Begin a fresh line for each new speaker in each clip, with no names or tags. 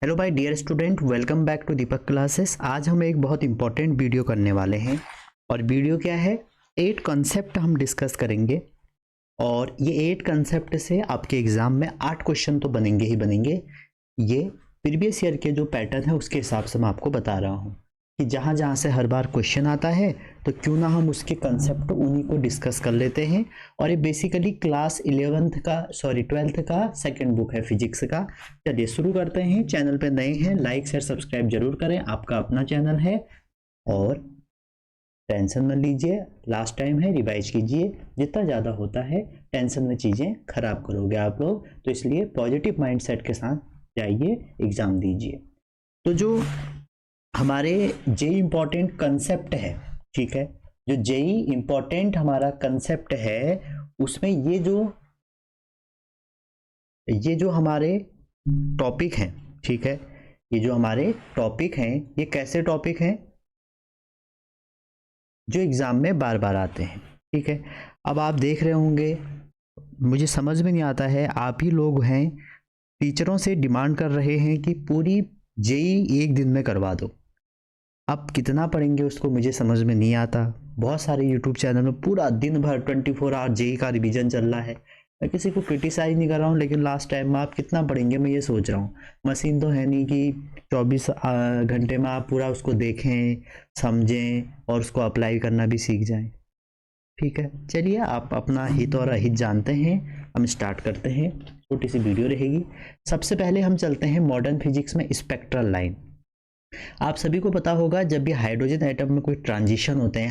Hello भाई dear student, welcome back to Deepak classes. आज हम एक बहुत इंपॉर्टेंट वीडियो करने वाले हैं और वीडियो क्या है, 8 कॉन्सेप्ट हम डिस्कस करेंगे और ये 8 कॉन्सेप्ट से आपके एग्जाम में 8 क्वेश्चन तो बनेंगे ही बनेंगे। ये प्रीवियस ईयर के जो पैटर्न है उसके हिसाब से मैं आपको बता रहा हूँ कि जहाँ जहाँ से हर बार क्वेश्चन आता है तो क्यों ना हम उसके कंसेप्ट उन्हीं को डिस्कस कर लेते हैं। और ये बेसिकली क्लास 12th का सेकंड बुक है फिजिक्स का। चलिए शुरू करते हैं। चैनल पे नए हैं, लाइक शेयर सब्सक्राइब जरूर करें, आपका अपना चैनल है। और टेंशन मत लीजिए, लास्ट टाइम है, रिवाइज कीजिए। जितना ज़्यादा होता है टेंशन में चीज़ें खराब करोगे आप लोग, तो इसलिए पॉजिटिव माइंडसेट के साथ जाइए, एग्ज़ाम दीजिए। तो जो हमारे जेई इम्पोर्टेंट कंसेप्ट है, ठीक है, जो जेई इम्पोर्टेंट हमारा कंसेप्ट है उसमें ये जो हमारे टॉपिक हैं, ठीक है, ये जो हमारे टॉपिक हैं ये कैसे टॉपिक हैं जो एग्जाम में बार बार आते हैं, ठीक है। अब आप देख रहे होंगे, मुझे समझ में नहीं आता है, आप ही लोग हैं टीचरों से डिमांड कर रहे हैं कि पूरी जेई एक दिन में करवा दो। आप कितना पढ़ेंगे उसको मुझे समझ में नहीं आता। बहुत सारे यूट्यूब चैनल में पूरा दिन भर 24 आवर जेई का रिवीजन चल रहा है। मैं किसी को क्रिटिसाइज नहीं कर रहा हूँ, लेकिन लास्ट टाइम में आप कितना पढ़ेंगे मैं ये सोच रहा हूँ। मशीन तो है नहीं कि 24 घंटे में आप पूरा उसको देखें, समझें और उसको अप्लाई करना भी सीख जाएं। ठीक है, चलिए आप अपना हित और अहित जानते हैं, हम स्टार्ट करते हैं। छोटी सी वीडियो रहेगी। सबसे पहले हम चलते हैं मॉडर्न फिजिक्स में स्पेक्ट्रल लाइन। आप सभी को पता होगा, जब भी हाइड्रोजन एटम में कोई ट्रांजिशन होते हैं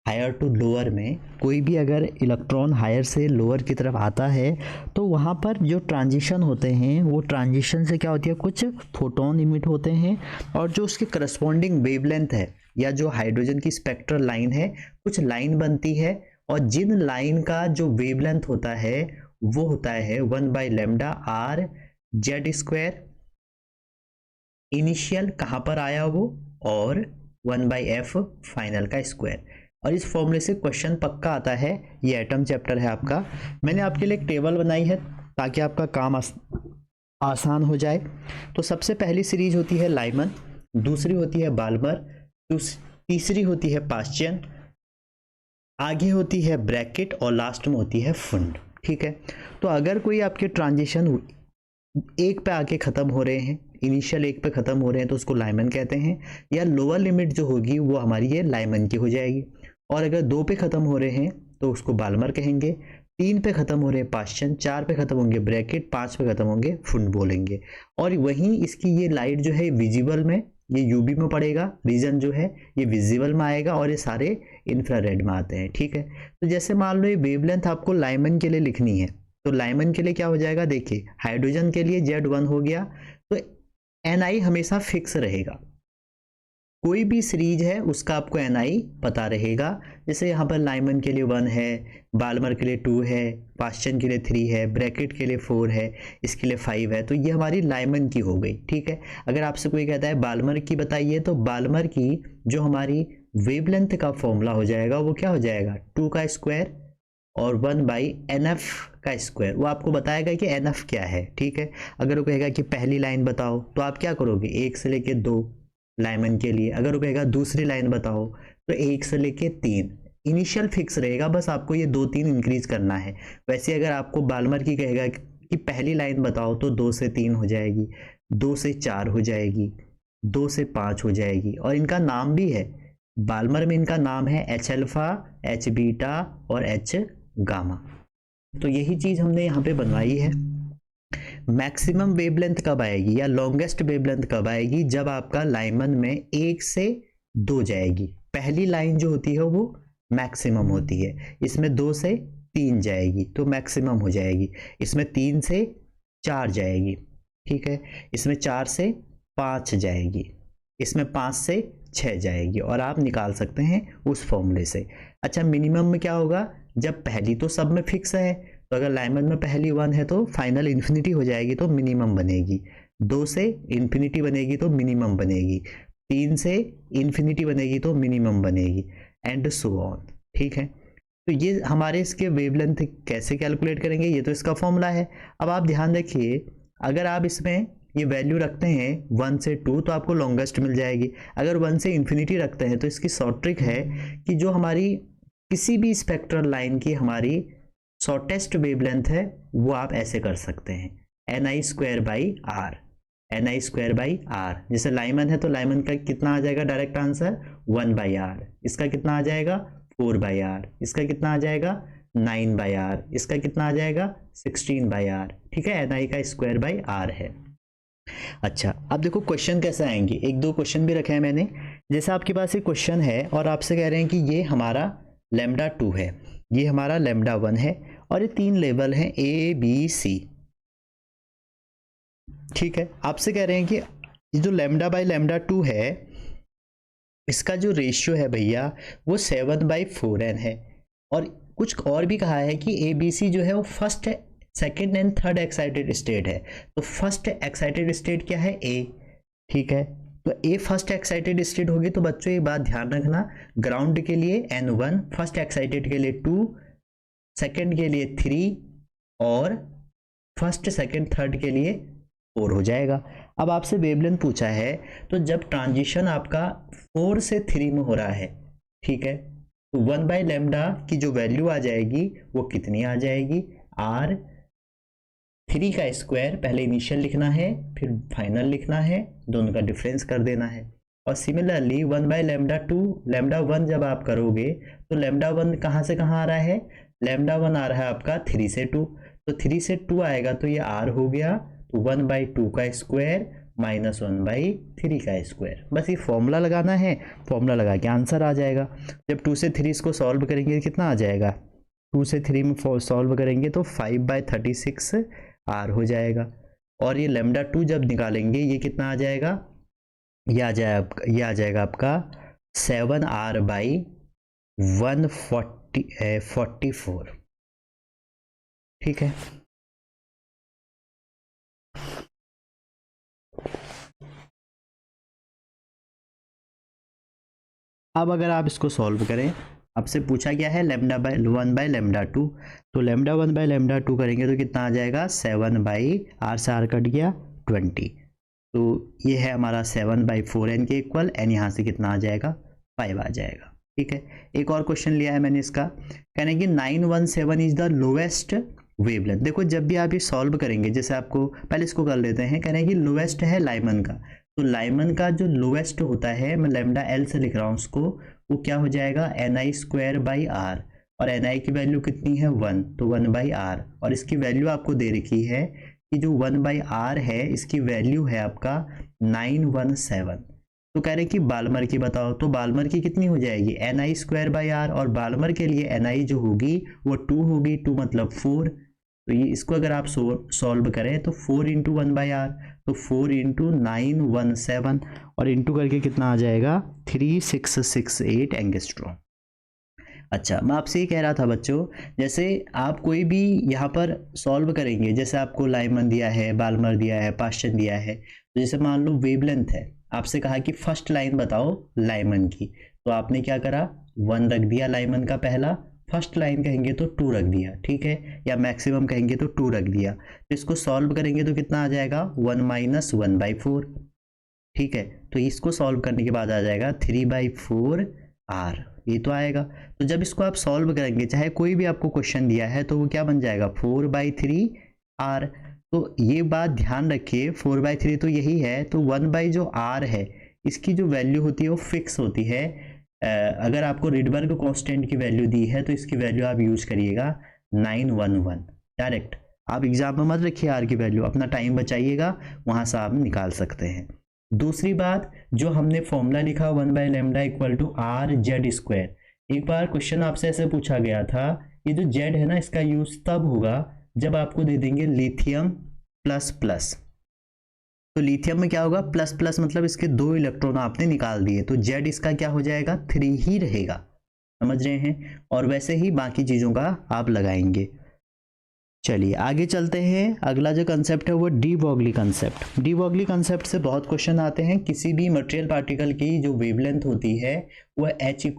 हायर टू लोअर में, कोई भी अगर इलेक्ट्रॉन हायर से लोअर की तरफ आता है तो वहाँ पर जो ट्रांजिशन होते हैं वो ट्रांजिशन से क्या होती है, कुछ फोटोन इमिट होते हैं और जो उसके करस्पॉन्डिंग वेवलेंथ है या जो हाइड्रोजन की स्पेक्ट्रल लाइन है, कुछ लाइन बनती है। और जिन लाइन का जो वेवलेंथ होता है वो होता है 1/λ/r/z²। इनिशियल कहाँ पर आया वो, और 1/f फाइनल का स्क्वायर। और इस फॉर्मूले से क्वेश्चन पक्का आता है। ये एटम चैप्टर है आपका। मैंने आपके लिए एक टेबल बनाई है ताकि आपका काम आसान हो जाए। तो सबसे पहली सीरीज होती है लाइमन, दूसरी होती है बाल्मर, तीसरी होती है पास्चन, आगे होती है ब्रैकेट और लास्ट में होती है फुंड। ठीक है, तो अगर कोई आपके ट्रांजिशन एक पे आके खत्म हो रहे हैं, इनिशियल एक पे खत्म हो रहे हैं, तो उसको लाइमन कहते हैं। या लोअर लिमिट जो होगी वो हमारी ये लाइमन की हो जाएगी। और अगर 2 पे खत्म हो रहे हैं तो उसको बाल्मर कहेंगे, 3 पे खत्म हो रहे हैं पास्चन, 4 पे खत्म होंगे ब्रैकेट, 5 पे खत्म होंगे फुंड बोलेंगे। और वहीं इसकी ये लाइट जो है विजिबल में, ये यूवी में पड़ेगा, रीजन जो है ये विजिबल में आएगा और ये सारे इंफ्रारेड में आते हैं। ठीक है, तो जैसे मान लो ये वेवलेंथ आपको लाइमन के लिए लिखनी है, तो लाइमन के लिए क्या हो जाएगा, देखिए हाइड्रोजन के लिए Z1 हो गया, तो Ni हमेशा फिक्स रहेगा। कोई भी सीरीज है उसका आपको Ni पता रहेगा। जैसे यहाँ पर लाइमन के लिए 1 है, बाल्मर के लिए 2 है, पास्चन के लिए 3 है, ब्रैकेट के लिए 4 है, इसके लिए 5 है। तो ये हमारी लाइमन की हो गई। ठीक है, अगर आपसे कोई कहता है बाल्मर की बताइए, तो बाल्मर की जो हमारी वेवलेंथ का फॉर्मूला हो जाएगा वो क्या हो जाएगा, 2 का स्क्वायर और 1/NF का स्क्वायर। वो आपको बताएगा कि NF क्या है। ठीक है, अगर वो कहेगा कि पहली लाइन बताओ तो आप क्या करोगे, 1 से लेके 2 लाइमन के लिए। अगर वो कहेगा दूसरी लाइन बताओ तो 1 से लेके 3। इनिशियल फिक्स रहेगा, बस आपको ये 2-3 इंक्रीज करना है। वैसे अगर आपको बाल्मर की कहेगा कि पहली लाइन बताओ तो 2 से 3 हो जाएगी, 2 से 4 हो जाएगी, 2 से 5 हो जाएगी। और इनका नाम भी है, बाल्मर में इनका नाम है H अल्फा, H बीटा और H गामा। तो यही चीज हमने यहाँ पे बनवाई है। मैक्सिमम वेवलेंथ कब आएगी या लॉन्गेस्ट वेवलेंथ कब आएगी, जब आपका लाइमन में 1 से 2 जाएगी। पहली लाइन जो होती है वो मैक्सिमम होती है, इसमें 2 से 3 जाएगी तो मैक्सिमम हो जाएगी, इसमें 3 से 4 जाएगी, ठीक है, इसमें 4 से 5 जाएगी, इसमें 5 से 6 जाएगी। और आप निकाल सकते हैं उस फॉर्मूले से। अच्छा, मिनिमम में क्या होगा, जब पहली तो सब में फिक्स है, तो अगर लाइमन में पहली 1 है तो फाइनल इन्फिनिटी हो जाएगी तो मिनिमम बनेगी, 2 से इन्फिनिटी बनेगी तो मिनिमम बनेगी, 3 से इन्फिनिटी बनेगी तो मिनिमम बनेगी, एंड सो ऑन। ठीक है, तो ये हमारे इसके वेवलेंथ कैसे कैलकुलेट करेंगे, ये तो इसका फॉर्मूला है। अब आप ध्यान रखिए, अगर आप इसमें ये वैल्यू रखते हैं 1 से 2 तो आपको लॉन्गेस्ट मिल जाएगी। अगर 1 से इन्फिनिटी रखते हैं तो इसकी शॉर्ट ट्रिक है कि जो हमारी किसी भी स्पेक्ट्रल लाइन की हमारी शॉर्टेस्ट वेवलेंथ है वो आप ऐसे कर सकते हैं, ni² बाई आर। जैसे लाइमन है तो लाइमन का कितना आ जाएगा डायरेक्ट आंसर 1/r, इसका कितना आ जाएगा 4/r, इसका कितना आ जाएगा 9/r, इसका कितना आ जाएगा 16/r। ठीक है, ni का स्क्वायर बाई आर है। अच्छा, अब देखो क्वेश्चन कैसे आएंगे, एक दो क्वेश्चन भी रखे हैं मैंने। जैसे आपके पास एक क्वेश्चन है और आपसे कह रहे हैं कि ये हमारा λ2 है, ये हमारा λ1 है और ये 3 लेवल हैं ABC। ठीक है, आपसे कह रहे हैं कि ये जो λ/λ2 है इसका जो रेशियो है भैया वो 7/4n है। और कुछ और भी कहा है कि ABC जो है वो first, second and third excited state है। तो फर्स्ट एक्साइटेड स्टेट क्या है A। ठीक है, तो A फर्स्ट एक्साइटेड स्टेट होगी। तो बच्चों ये बात ध्यान रखना, ग्राउंड के लिए N1, फर्स्ट एक्साइटेड के लिए 2, सेकेंड के लिए 3 और फर्स्ट सेकेंड थर्ड के लिए 4 हो जाएगा। अब आपसे वेवलेंथ पूछा है, तो जब ट्रांजिशन आपका 4 से 3 में हो रहा है, ठीक है, तो 1/λ की जो वैल्यू आ जाएगी वो कितनी आ जाएगी, r3 का स्क्वायर। पहले इनिशियल लिखना है फिर फाइनल लिखना है, दोनों का डिफरेंस कर देना है। और सिमिलरली 1/λ2, λ1 जब आप करोगे तो λ1 कहाँ से कहाँ आ रहा है, λ1 आ रहा है आपका 3 से 2, तो 3 से 2 आएगा तो ये r हो गया, तो 1/2 का स्क्वायर माइनस 1/3 का स्क्वायर। बस ये फॉर्मूला लगाना है, फॉर्मूला लगा के आंसर आ जाएगा। जब 2 से 3 इसको सॉल्व करेंगे कितना आ जाएगा, 2 से 3 में सॉल्व करेंगे तो 5/36 r हो जाएगा। और ये λ2 जब निकालेंगे ये कितना आ जाएगा, ये आ जाएगा आपका 7r/144। ठीक है, अब अगर आप इसको सॉल्व करें, आपसे पूछा गया है λ1/λ2, तो λ1/λ2 करेंगे तो कितना आ जाएगा 7/r से r कट गया 20, तो ये है हमारा 7/4n के इक्वल, n यहाँ से कितना आ जाएगा 5 आ जाएगा। ठीक है, एक और क्वेश्चन लिया है मैंने इसका, कहने कि 917 इज द लोएस्ट वेवलेंथ। देखो जब भी आप ये सॉल्व करेंगे, जैसे आपको पहले इसको कर लेते हैं, कहने कि लोएस्ट है लाइमन का, तो लाइमन का जो लोएस्ट होता है, मैं λl से लिख रहा हूँ उसको, वो क्या हो जाएगा ni²/r, और ni की वैल्यू कितनी है 1, तो 1/r, और इसकी वैल्यू आपको दे रखी है कि जो 1/r है इसकी वैल्यू है आपका 917। तो कह रहे कि बाल्मर की बताओ, तो बाल्मर की कितनी हो जाएगी ni²/r, और बाल्मर के लिए ni जो होगी वो 2 होगी, 2 मतलब 4, तो ये इसको अगर आप सॉल्व करें तो 4 × 1/r, तो 4 × 917 और इंटू करके कितना आ जाएगा 3668 एंगस्ट्रॉम। अच्छा, मैं आपसे ये कह रहा था बच्चों, जैसे आप कोई भी यहाँ पर सॉल्व करेंगे, जैसे आपको लाइमन दिया है, बाल्मर दिया है, पास्चन दिया है, तो जैसे मान लो वेवलेंथ है, आपसे कहा कि फर्स्ट लाइन बताओ लाइमन की, तो आपने क्या करा 1 रख दिया लाइमन का पहला, फर्स्ट लाइन कहेंगे तो 2 रख दिया, ठीक है, या मैक्सिमम कहेंगे तो 2 रख दिया। तो इसको सॉल्व करेंगे तो कितना आ जाएगा 1 - 1/4। ठीक है, तो इसको सॉल्व करने के बाद आ जाएगा 3/4r, ये तो आएगा। तो जब इसको आप सॉल्व करेंगे, चाहे कोई भी आपको क्वेश्चन दिया है, तो वो क्या बन जाएगा 4/3r। तो ये बात ध्यान रखिए, 4/3 तो यही है, तो 1 जो r है इसकी जो वैल्यू होती है वो फिक्स होती है। अगर आपको रिडबर्ग कांस्टेंट की वैल्यू दी है तो इसकी वैल्यू आप यूज करिएगा 911 डायरेक्ट, आप एग्जाम में मत रखिए आर की वैल्यू, अपना टाइम बचाइएगा, वहां से आप निकाल सकते हैं। दूसरी बात, जो हमने फॉर्मूला लिखा 1/λ = r/z², एक बार क्वेश्चन आपसे ऐसे पूछा गया था, ये जो z है ना इसका यूज तब होगा जब आपको दे देंगे लिथियम प्लस, तो लिथियम में क्या होगा प्लस मतलब इसके 2 इलेक्ट्रॉन आपने निकाल दिए, तो Z इसका क्या हो जाएगा 3 ही रहेगा, समझ रहे हैं, और वैसे ही बाकी चीजों का आप लगाएंगे। चलिए आगे चलते हैं, अगला जो कंसेप्ट है वो de Broglie concept. De Broglie concept से बहुत क्वेश्चन आते हैं। किसी भी मटेरियल पार्टिकल की जो वेवलेंथ होती है वह h λ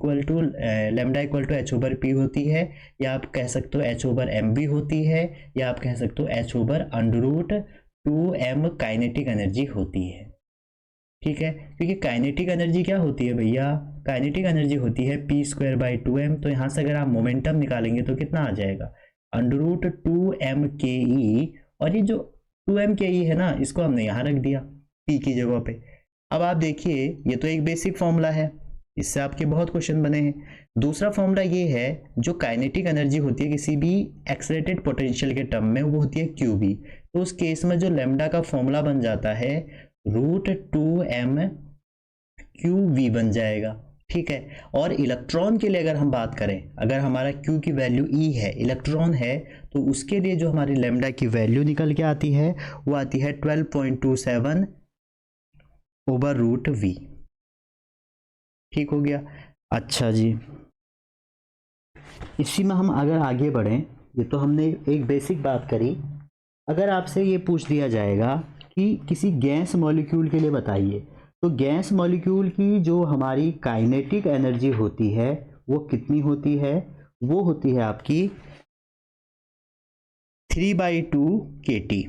h/p होती है, या आप कह सकते हो h/mv होती है, या आप कह सकते हो h/√4πr 2m काइनेटिक एनर्जी होती है। ठीक है, क्योंकि काइनेटिक एनर्जी क्या होती है भैया, काइनेटिक एनर्जी होती है p²/2m। तो यहाँ से अगर आप मोमेंटम निकालेंगे तो कितना आ जाएगा, √2m/ke। और ये जो 2m/ke है ना, इसको हमने यहाँ रख दिया p की जगह पे। अब आप देखिए, ये तो एक बेसिक फॉर्मूला है, इससे आपके बहुत क्वेश्चन बने हैं। दूसरा फॉर्मूला ये है, जो काइनेटिक एनर्जी होती है किसी भी एक्सेलरेटेड पोटेंशियल के टर्म में, वो होती है QV। तो उस केस में जो लैम्डा का फॉर्मूला बन जाता है √2m/QV बन जाएगा। ठीक है, और इलेक्ट्रॉन के लिए अगर हम बात करें, अगर हमारा Q की वैल्यू E है, इलेक्ट्रॉन है, तो उसके लिए जो हमारी लैम्डा की वैल्यू निकल के आती है वो आती है 12.27/√V। ठीक हो गया। अच्छा जी, इसी में हम अगर आगे बढ़ें, ये तो हमने एक बेसिक बात करी। अगर आपसे ये पूछ दिया जाएगा कि किसी गैस मॉलिक्यूल के लिए बताइए, तो गैस मॉलिक्यूल की जो हमारी काइनेटिक एनर्जी होती है वो कितनी होती है, वो होती है आपकी 3/2 kT।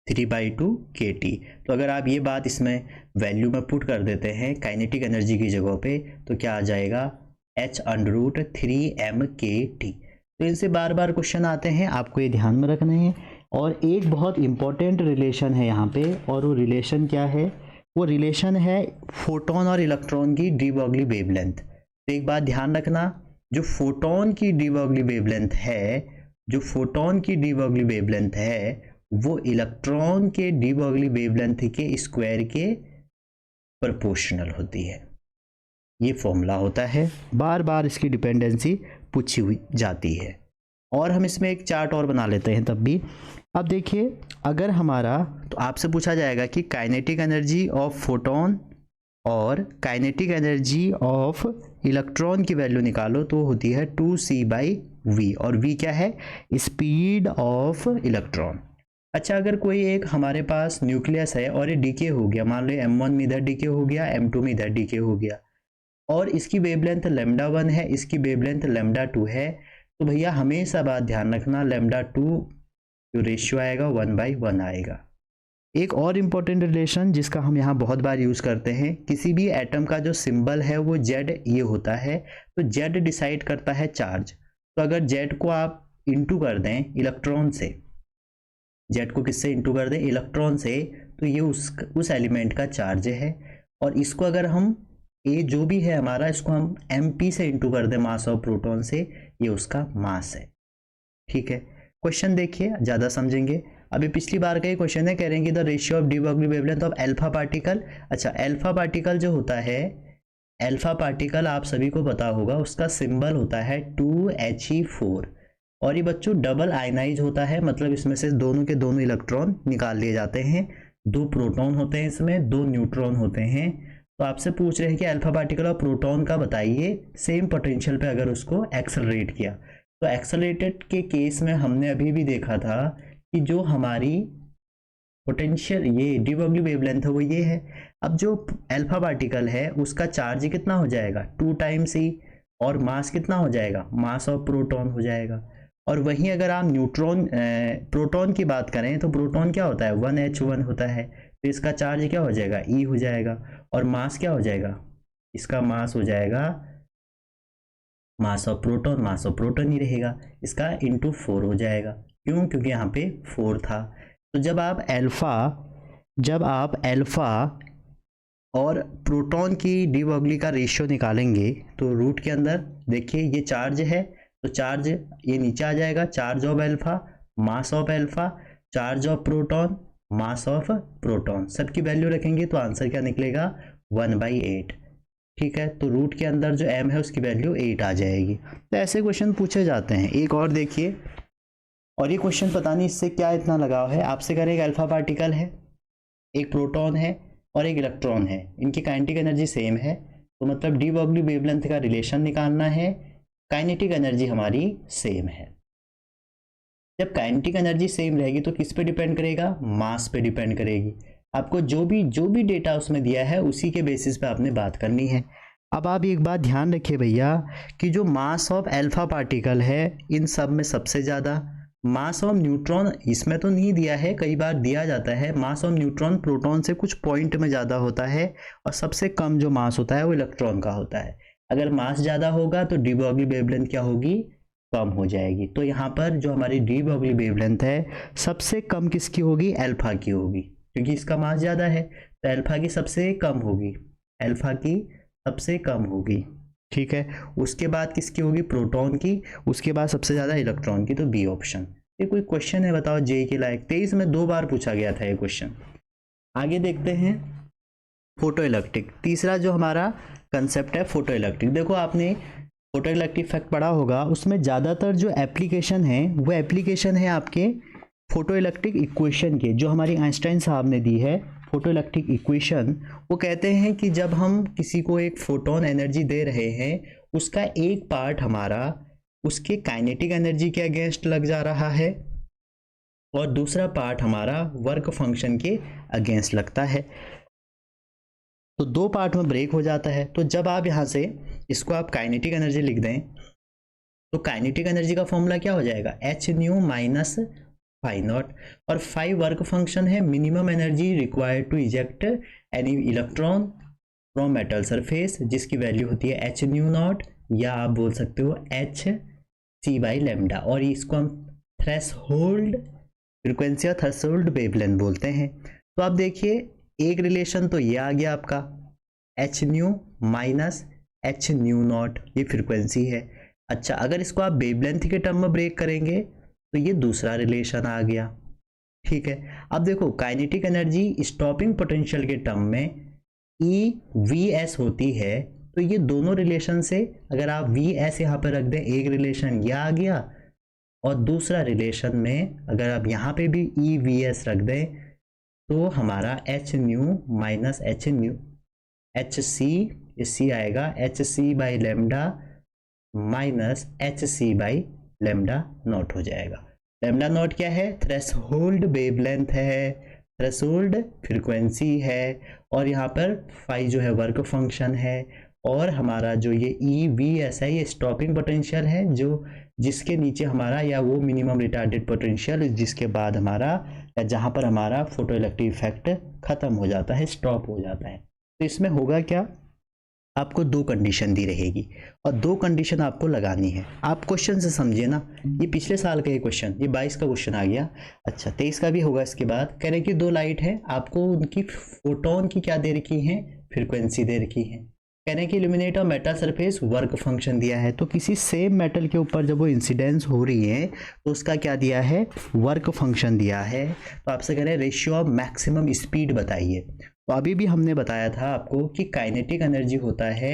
3/2 kT। तो अगर आप ये बात इसमें वैल्यू में पुट कर देते हैं काइनेटिक एनर्जी की जगह पे, तो क्या आ जाएगा, h√3m/kT। तो इनसे बार बार क्वेश्चन आते हैं, आपको ये ध्यान में रखना है। और एक बहुत इंपॉर्टेंट रिलेशन है यहाँ पे, और वो रिलेशन क्या है, वो रिलेशन है फोटोन और इलेक्ट्रॉन की डी ब्रॉगली वेवलेंथ। तो एक बात ध्यान रखना, जो फोटोन की डी ब्रॉगली वेवलेंथ है, जो फोटोन की डी ब्रॉगली वेवलेंथ है, वो इलेक्ट्रॉन के डी ब्रॉगली वेवलेंथ के स्क्वायर के प्रोपोर्शनल होती है। ये फॉर्मूला होता है, बार बार इसकी डिपेंडेंसी पूछी हुई जाती है। और हम इसमें एक चार्ट और बना लेते हैं तब भी। अब देखिए, अगर हमारा, तो आपसे पूछा जाएगा कि काइनेटिक एनर्जी ऑफ फोटोन और काइनेटिक एनर्जी ऑफ इलेक्ट्रॉन की वैल्यू निकालो, तो होती है 2c/v। और v क्या है, स्पीड ऑफ इलेक्ट्रॉन। अच्छा, अगर कोई एक हमारे पास न्यूक्लियस है और ये डीके हो गया, मान लो m1 में इधर डीके हो गया, m2 में इधर डीके हो गया, और इसकी वेवलेंथ λ1 है, इसकी वेवलेंथ λ2 है, तो भैया हमेशा बात ध्यान रखना, λ2 जो रेशियो आएगा 1/1 आएगा। एक और इम्पोर्टेंट रिलेशन जिसका हम यहाँ बहुत बार यूज़ करते हैं, किसी भी एटम का जो सिंबल है वो Z ये होता है। तो Z डिसाइड करता है चार्ज। तो अगर Z को आप इंटू कर दें इलेक्ट्रॉन से, Z को किससे इंटू कर दें, इलेक्ट्रॉन से, तो ये उस एलिमेंट का चार्ज है। और इसको अगर हम A जो भी है हमारा, इसको हम MP से इंटू कर दें मास ऑफ प्रोटॉन से, ये उसका मास है। ठीक है, क्वेश्चन देखिए, ज़्यादा समझेंगे। अभी पिछली बार का ये क्वेश्चन है, कह रहे हैं कि the ratio of de Broglie wavelength of alpha particle. अच्छा, अल्फा पार्टिकल जो होता है, अल्फा पार्टिकल आप सभी को पता होगा, उसका सिंबल होता है 2He4। और ये बच्चों डबल आयनाइज होता है, मतलब इसमें से दोनों के दोनों इलेक्ट्रॉन निकाल लिए जाते हैं। 2 प्रोटॉन होते हैं इसमें, 2 न्यूट्रॉन होते हैं। तो आपसे पूछ रहे हैं कि अल्फा पार्टिकल और प्रोटॉन का बताइए सेम पोटेंशियल पे अगर उसको एक्सेलरेट किया। तो एक्सेलरेटेड के केस में हमने अभी भी देखा था कि जो हमारी पोटेंशियल ये डी ब्रॉगली वेवलेंथ है वो ये है। अब जो अल्फा पार्टिकल है उसका चार्ज कितना हो जाएगा, 2 टाइम्स ही, और मास कितना हो जाएगा, मास ऑफ प्रोटॉन हो जाएगा। और वहीं अगर आप प्रोटॉन की बात करें, तो प्रोटॉन क्या होता है, 1H1 होता है। तो इसका चार्ज क्या हो जाएगा, E हो जाएगा। और मास क्या हो जाएगा, इसका मास हो जाएगा मास ऑफ प्रोटॉन ही रहेगा, इसका इंटू 4 हो जाएगा। क्यों, क्योंकि यहाँ पे 4 था। तो जब आप अल्फा और प्रोटॉन की डी ब्रॉगली का रेशियो निकालेंगे, तो रूट के अंदर देखिए ये चार्ज है, तो चार्ज ये नीचे आ जाएगा, charge of alpha, mass of alpha, charge of proton, mass of proton, सबकी वैल्यू रखेंगे तो आंसर क्या निकलेगा, 1/8। ठीक है, तो रूट के अंदर जो m है उसकी वैल्यू 8 आ जाएगी। तो ऐसे क्वेश्चन पूछे जाते हैं। एक और देखिए, और ये क्वेश्चन पता नहीं इससे क्या इतना लगाव है, आपसे करें एक अल्फा पार्टिकल है, एक प्रोटॉन है और एक इलेक्ट्रॉन है, इनकी काइनेटिक एनर्जी सेम है, तो मतलब डी ब्रॉगली वेवलेंथ का रिलेशन निकालना है, काइनेटिक एनर्जी हमारी सेम है। जब काइनेटिक एनर्जी सेम रहेगी तो किस पे डिपेंड करेगा, मास पे डिपेंड करेगी। आपको जो भी डेटा उसमें दिया है उसी के बेसिस पे आपने बात करनी है। अब आप एक बात ध्यान रखिए भैया कि जो मास ऑफ अल्फा पार्टिकल है इन सब में सबसे ज़्यादा, मास ऑफ न्यूट्रॉन इसमें तो नहीं दिया है, कई बार दिया जाता है। मास ऑफ न्यूट्रॉन प्रोटॉन से कुछ पॉइंट में ज़्यादा होता है और सबसे कम जो मास होता है वो इलेक्ट्रॉन का होता है। अगर मास ज़्यादा होगा तो डी ब्रॉगली वेवलेंथ क्या होगी, कम हो जाएगी। तो यहाँ पर जो हमारी डी ब्रॉगली वेवलेंथ है सबसे कम किसकी होगी, अल्फा की होगी, क्योंकि इसका मास ज़्यादा है तो अल्फा की सबसे कम होगी, अल्फा की सबसे कम होगी, ठीक है। उसके बाद किसकी होगी, प्रोटॉन की, उसके बाद सबसे ज़्यादा इलेक्ट्रॉन की, तो बी ऑप्शन। ये कोई क्वेश्चन है बताओ जेई के लायक, 23 में 2 बार पूछा गया था ये क्वेश्चन। आगे देखते हैं फोटो इलेक्ट्रिक, तीसरा जो हमारा कंसेप्ट है फोटो इलेक्ट्रिक। देखो आपने फोटो इलेक्ट्रिक इफेक्ट पढ़ा होगा, उसमें ज़्यादातर जो एप्लीकेशन है वो एप्लीकेशन है आपके फोटो इलेक्ट्रिक इक्वेशन के, जो हमारी आइंस्टाइन साहब ने दी है फोटो इलेक्ट्रिक इक्वेशन। वो कहते हैं कि जब हम किसी को एक फोटोन एनर्जी दे रहे हैं उसका एक पार्ट हमारा उसके काइनेटिक एनर्जी के अगेंस्ट लग जा रहा है और दूसरा पार्ट हमारा वर्क फंक्शन के अगेंस्ट लगता है, तो 2 पार्ट में ब्रेक हो जाता है। तो जब आप यहाँ से इसको आप काइनेटिक एनर्जी लिख दें तो काइनेटिक एनर्जी का फॉर्मूला क्या हो जाएगा, H nu minus phi naught, और फाई वर्क फंक्शन है, minimum energy required to eject any electron from metal surface, जिसकी वैल्यू होती है एच न्यू नॉट, या आप बोल सकते हो एच सी बाई लेमडा, और इसको हम थ्रेशोल्ड फ्रीक्वेंसी या थ्रेशोल्ड वेवलेंथ बोलते हैं। तो आप देखिए एक रिलेशन तो ये आ गया आपका H nu minus h new not, ये फ्रीक्वेंसी है। अच्छा, अगर इसको आप वेवलेंथ के टर्म में ब्रेक करेंगे तो ये दूसरा रिलेशन आ गया, ठीक है। अब देखो काइनेटिक एनर्जी स्टॉपिंग पोटेंशियल के टर्म में ई वी एस होती है, तो ये दोनों रिलेशन से अगर आप वी एस यहाँ पर रख दें, एक रिलेशन यह आ गया और दूसरा रिलेशन में अगर आप यहाँ पे भी ई वी एस रख दें तो हमारा h nu minus h nu h c आएगा h c by lambda minus h c by lambda nought हो जाएगा। लेमडा नॉट क्या है, थ्रेशोल्ड वेवलेंथ है, थ्रेशोल्ड फ्रीक्वेंसी है, और यहाँ पर फाई जो है वर्क फंक्शन है, और हमारा जो ये ई वी एस है ये स्टॉपिंग पोटेंशियल है, जो जिसके नीचे हमारा या वो मिनिमम रिटार्डेड पोटेंशियल जिसके बाद हमारा या जहाँ पर हमारा फोटो इलेक्ट्रिक इफेक्ट खत्म हो जाता है, स्टॉप हो जाता है। तो इसमें होगा क्या, आपको 2 कंडीशन दी रहेगी और 2 कंडीशन आपको लगानी है। आप क्वेश्चन से समझिए ना, ये पिछले साल का ये क्वेश्चन, ये 22 का क्वेश्चन आ गया। अच्छा 23 का भी होगा। इसके बाद कह रहे हैं कि 2 लाइट है, आपको उनकी फोटोन की क्या दे रखी है, फ्रीक्वेंसी दे रखी है। कह रहे हैं कि illuminate of metal surface work function दिया है, तो किसी सेम मेटल के ऊपर जब वो इंसिडेंस हो रही है तो उसका क्या दिया है, वर्क फंक्शन दिया है। तो आपसे कह रहे हैं रेशियो ऑफ मैक्सिमम स्पीड बताइए। तो अभी भी हमने बताया था आपको कि काइनेटिक एनर्जी होता है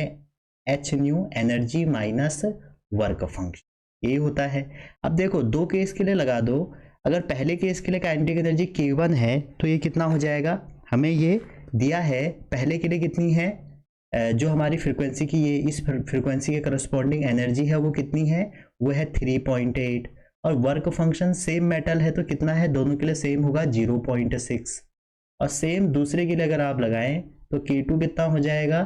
H new energy minus work function, ये होता है। अब देखो 2 केस के लिए लगा दो, अगर पहले केस के लिए काइनेटिक एनर्जी K1 है तो ये कितना हो जाएगा, हमें ये दिया है पहले के लिए कितनी है, जो हमारी फ्रीक्वेंसी की ये इस फ्रीक्वेंसी के करस्पॉन्डिंग एनर्जी है वो कितनी है, वो है 3.8, और वर्क फंक्शन सेम मेटल है तो कितना है, दोनों के लिए सेम होगा 0.6, और सेम दूसरे के लिए अगर आप लगाएं तो K2 कितना हो जाएगा,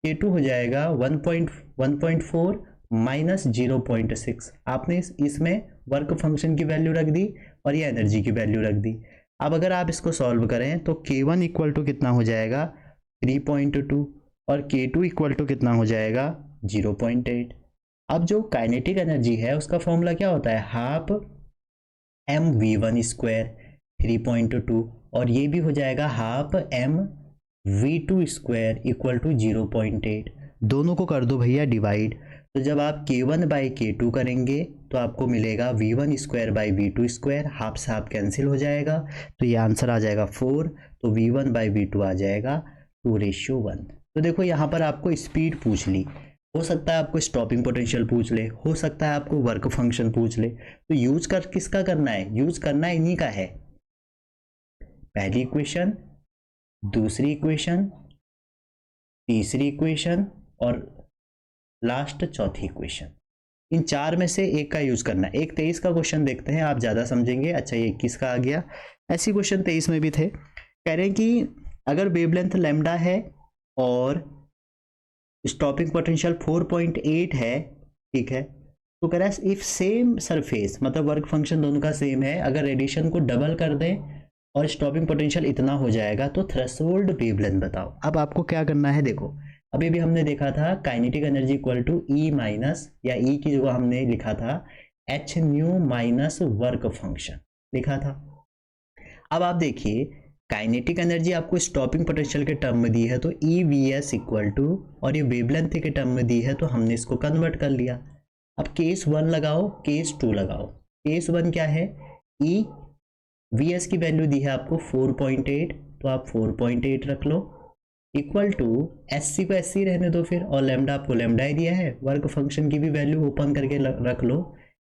K2 हो जाएगा 1.4 माइनस 0.6। आपने इसमें वर्क फंक्शन की वैल्यू रख दी और ये एनर्जी की वैल्यू रख दी। अब अगर आप इसको सॉल्व करें तो K1 इक्वल टू कितना हो जाएगा 3.2 और K2 इक्वल टू कितना हो जाएगा 0.8। अब जो काइनेटिक एनर्जी है उसका फॉर्मूला क्या होता है, half M V one square 3.2, और ये भी हो जाएगा half M V two square equal to 0.8। दोनों को कर दो भैया डिवाइड, तो जब आप K1 बाई K2 करेंगे तो आपको मिलेगा V1 square by V2 square, half से हाफ कैंसिल हो जाएगा, तो ये आंसर आ जाएगा 4, तो V1 बाई V2 आ जाएगा 2:1। तो देखो यहाँ पर आपको स्पीड पूछ ली, हो सकता है आपको स्टॉपिंग पोटेंशियल पूछ ले, हो सकता है आपको वर्क फंक्शन पूछ ले, तो यूज कर किसका करना है, यूज करना इन्हीं का है, पहली इक्वेशन, दूसरी इक्वेशन, तीसरी इक्वेशन और लास्ट चौथी इक्वेशन, इन 4 में से एक का यूज करना है। एक 23 का क्वेश्चन देखते हैं, आप ज्यादा समझेंगे। अच्छा ये 21 का आ गया, ऐसी क्वेश्चन 23 में भी थे। कह रहे हैं कि अगर वेवलेंथ लैम्डा है और स्टॉपिंग पोटेंशियल 4.8 है, ठीक है, तो कह रहा है इफ सेम सरफेस, मतलब वर्क फंक्शन दोनों का सेम है, अगर रेडिएशन को डबल कर दें और स्टॉपिंग पोटेंशियल इतना हो जाएगा तो थ्रेशोल्ड वेवलेंथ बताओ। अब आपको क्या करना है, देखो अभी भी हमने देखा था kinetic energy equal to E minus, या ई की जगह हमने लिखा था H nu minus work function लिखा था। अब आप देखिए काइनेटिक एनर्जी आपको स्टॉपिंग पोटेंशियल के टर्म में दी है तो E V S equal to, और ये वेवलेंथ के टर्म में दी है तो हमने इसको कन्वर्ट कर लिया। अब केस 1 लगाओ, केस 2 लगाओ। केस 1 क्या है, ई वी एस की वैल्यू दी है आपको 4.8, तो आप 4.8 रख लो, इक्वल टू एस सी को एस सी रहने दो फिर, और लेमडा आपको लेमडा ही दिया है, वर्क फंक्शन की भी वैल्यू ओपन करके रख लो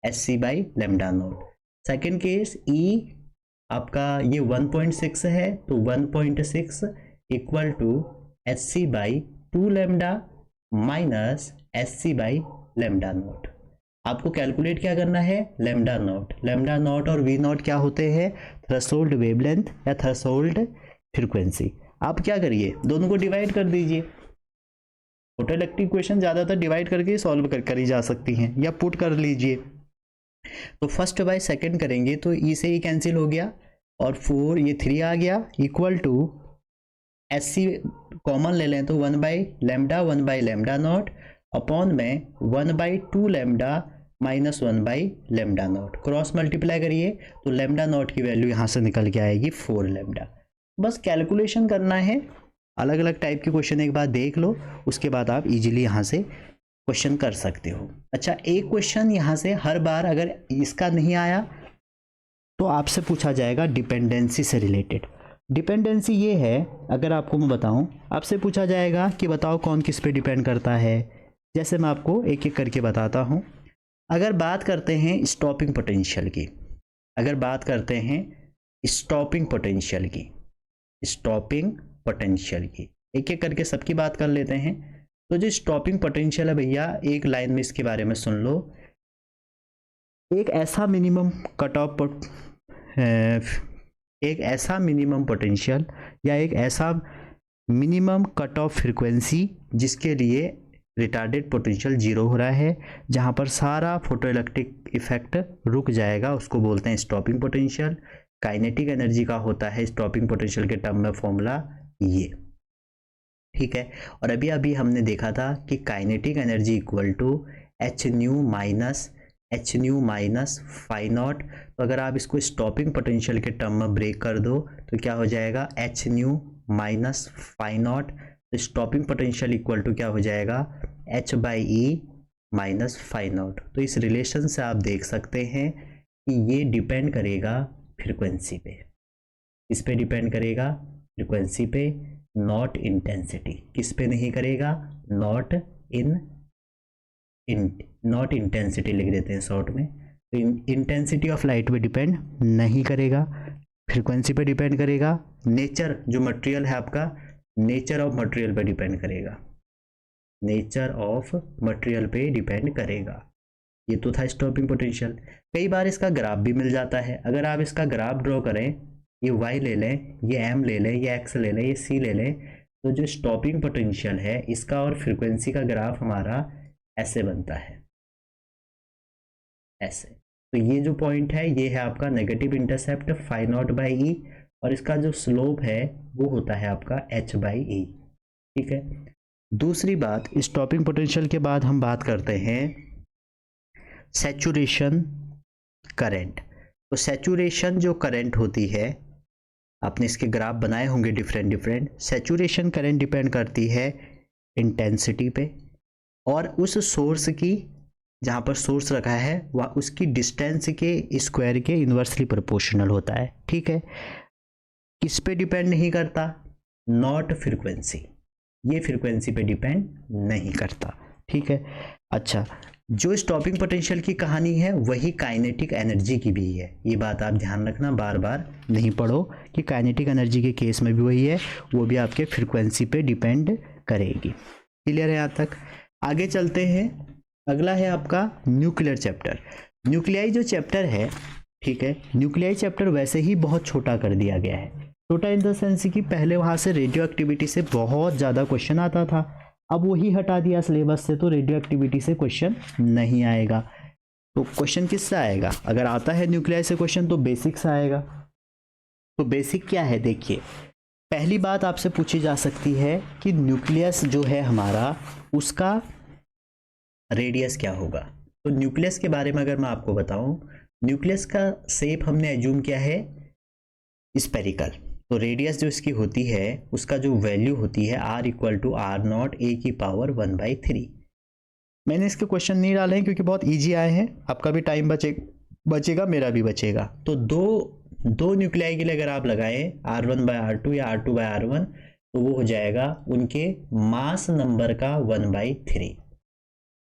s c by lambda nought. Second case E आपका ये 1.6 है तो 1.6 equal to S c by 2 lambda minus s c by lambda nought. आपको कैलकुलेट क्या करना है, लेमडा नॉट। लेमडा नॉट और वी नॉट क्या होते हैं, थ्रेशोल्ड वेवलेंथ या थ्रेशोल्ड फ्रीक्वेंसी। आप क्या करिए, दोनों को डिवाइड कर दीजिए। फोटोइलेक्ट्रिक इक्वेशन ज़्यादातर डिवाइड करके सॉल्व करी जा सकती हैं, या पुट कर लीजिए। तो फर्स्ट बाय सेकंड करेंगे तो ई से ई कैंसिल हो गया और 4 ये 3 आ गया, equal to S C common ले लें तो 1 बाई लेमडा नॉट अपॉन में 1/2 लेमडा माइनस 1/लेमडा नॉट। क्रॉस मल्टीप्लाई करिए तो लेमडा नॉट की वैल्यू यहाँ से निकल के आएगी 4 लेमडा। बस कैलकुलेशन करना है, अलग अलग टाइप के क्वेश्चन एक बार देख लो, उसके बाद आप इजीली यहाँ से क्वेश्चन कर सकते हो। अच्छा, एक क्वेश्चन यहाँ से हर बार अगर इसका नहीं आया तो आपसे पूछा जाएगा डिपेंडेंसी से रिलेटेड। डिपेंडेंसी ये है, अगर आपको मैं बताऊं, आपसे पूछा जाएगा कि बताओ कौन किस पे डिपेंड करता है। जैसे मैं आपको एक एक करके बताता हूं। अगर बात करते हैं स्टॉपिंग पोटेंशियल की, अगर बात करते हैं स्टॉपिंग पोटेंशियल की, स्टॉपिंग पोटेंशियल की एक एक करके सबकी बात कर लेते हैं। तो जो स्टॉपिंग पोटेंशियल है भैया, एक लाइन में इसके बारे में सुन लो। एक ऐसा मिनिमम कट ऑफ, एक ऐसा मिनिमम पोटेंशियल या एक ऐसा मिनिमम कट ऑफ फ्रीक्वेंसी जिसके लिए रिटार्डेड पोटेंशियल 0 हो रहा है, जहां पर सारा फोटोइलेक्ट्रिक इफेक्ट रुक जाएगा, उसको बोलते हैं स्टॉपिंग पोटेंशियल। काइनेटिक एनर्जी का होता है स्टॉपिंग पोटेंशियल के टर्म में फॉर्मूला ये, ठीक है। और अभी अभी हमने देखा था कि kinetic energy equal to H nu minus phi naught. तो अगर आप इसको स्टॉपिंग पोटेंशियल के टर्म में ब्रेक कर दो तो क्या हो जाएगा, H nu minus phi naught. तो स्टॉपिंग पोटेंशियल इक्वल टू क्या हो जाएगा, H by E minus phi naught. तो इस रिलेशन से आप देख सकते हैं कि ये डिपेंड करेगा फ्रीक्वेंसी पे। इस पे डिपेंड करेगा, फ्रीक्वेंसी पे, नॉट इंटेंसिटी। किस पे नहीं करेगा, नॉट इंटेंसिटी लिख देते हैं शॉर्ट में। तो इंटेंसिटी ऑफ लाइट पे डिपेंड नहीं करेगा, फ्रीक्वेंसी पे डिपेंड करेगा। नेचर जो मटेरियल है आपका, नेचर ऑफ मटेरियल पे डिपेंड करेगा, नेचर ऑफ मटेरियल पे डिपेंड करेगा। ये तो था स्टॉपिंग पोटेंशियल। कई बार इसका ग्राफ भी मिल जाता है। अगर आप इसका ग्राफ ड्रॉ करें, ये y ले लें, ये m ले लें, ये x ले लें, ये c ले लें, तो जो स्टॉपिंग पोटेंशियल है इसका और फ्रीक्वेंसी का ग्राफ हमारा ऐसे बनता है, ऐसे। तो ये जो पॉइंट है ये है आपका negative intercept phi nought by E, और इसका जो स्लोप है वो होता है आपका h बाई ई, ठीक है। दूसरी बात, स्टॉपिंग पोटेंशियल के बाद हम बात करते हैं सैचुरेशन करंट। तो सैचुरेशन जो करंट होती है, आपने इसके ग्राफ बनाए होंगे डिफरेंट। सैचुरेशन करंट डिपेंड करती है इंटेंसिटी पे और उस सोर्स की, जहाँ पर सोर्स रखा है वह उसकी डिस्टेंस के स्क्वायर के इन्वर्सली प्रोपोर्शनल होता है, ठीक है। किस पे डिपेंड नहीं करता, नॉट फ्रीक्वेंसी, ये फ्रीक्वेंसी पे डिपेंड नहीं करता, ठीक है। अच्छा, जो स्टॉपिंग पोटेंशियल की कहानी है वही काइनेटिक एनर्जी की भी है। ये बात आप ध्यान रखना, बार बार नहीं पढ़ो कि काइनेटिक एनर्जी के केस में भी वही है, वो भी आपके फ्रीक्वेंसी पे डिपेंड करेगी। क्लियर है यहाँ तक? आगे चलते हैं। अगला है आपका न्यूक्लियर चैप्टर। न्यूक्लियाई जो चैप्टर है, ठीक है, न्यूक्लियाई चैप्टर वैसे ही बहुत छोटा कर दिया गया है। छोटा इन द सेंस कि पहले वहाँ से रेडियो एक्टिविटी से बहुत ज़्यादा क्वेश्चन आता था, अब वही हटा दिया सिलेबस से, तो रेडियो एक्टिविटी से क्वेश्चन नहीं आएगा। तो क्वेश्चन किससे आएगा? अगर आता है न्यूक्लियाई से क्वेश्चन तो बेसिक से आएगा। तो बेसिक क्या है देखिए, पहली बात आपसे पूछी जा सकती है कि न्यूक्लियस जो है हमारा उसका रेडियस क्या होगा। तो न्यूक्लियस के बारे में अगर मैं आपको बताऊं, न्यूक्लियस का शेप हमने एज्यूम किया है स्पेरिकल। तो रेडियस जो इसकी होती है उसका जो वैल्यू होती है R = R0 a की पावर 1/3। मैंने इसके क्वेश्चन नहीं डाले हैं क्योंकि बहुत इजी आए हैं, आपका भी टाइम बचेगा मेरा भी बचेगा। तो दो न्यूक्लियाई के लिए अगर आप लगाएं R1/R2 या R2/R1 तो वो हो जाएगा उनके मास नंबर का 1/3।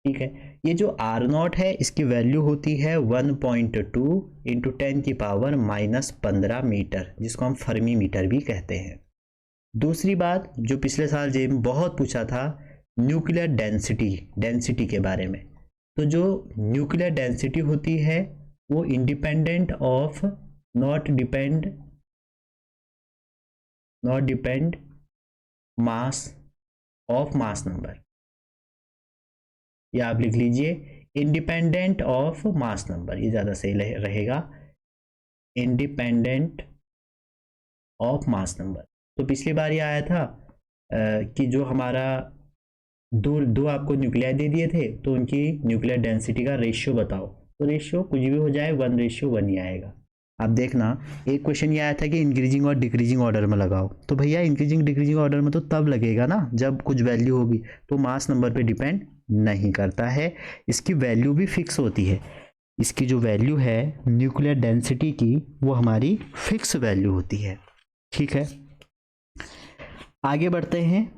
ठीक है, ये जो R0 है इसकी वैल्यू होती है 1.2 × 10⁻⁻15 मीटर, जिसको हम फर्मी मीटर भी कहते हैं। दूसरी बात जो पिछले साल जेईई में बहुत पूछा था, न्यूक्लियर डेंसिटी के बारे में। तो जो न्यूक्लियर डेंसिटी होती है वो independent of not depend mass of mass number, या आप लिख लीजिए इंडिपेंडेंट ऑफ मास नंबर, ये ज़्यादा सही रहेगा, इंडिपेंडेंट ऑफ मास नंबर। तो पिछली बार ये आया था कि जो हमारा दो आपको न्यूक्लियाई दे दिए थे तो उनकी न्यूक्लियर डेंसिटी का रेशियो बताओ। तो रेशियो कुछ भी हो जाए 1:1 ही आएगा। आप देखना एक क्वेश्चन ये आया था कि इंक्रीजिंग और डिक्रीजिंग ऑर्डर में लगाओ। तो भैया इंक्रीजिंग डिक्रीजिंग ऑर्डर में तो तब लगेगा ना जब कुछ वैल्यू होगी, तो मास नंबर पे डिपेंड नहीं करता है, इसकी वैल्यू भी फिक्स होती है। इसकी जो वैल्यू है न्यूक्लियर डेंसिटी की वो हमारी फिक्स वैल्यू होती है। ठीक है, आगे बढ़ते हैं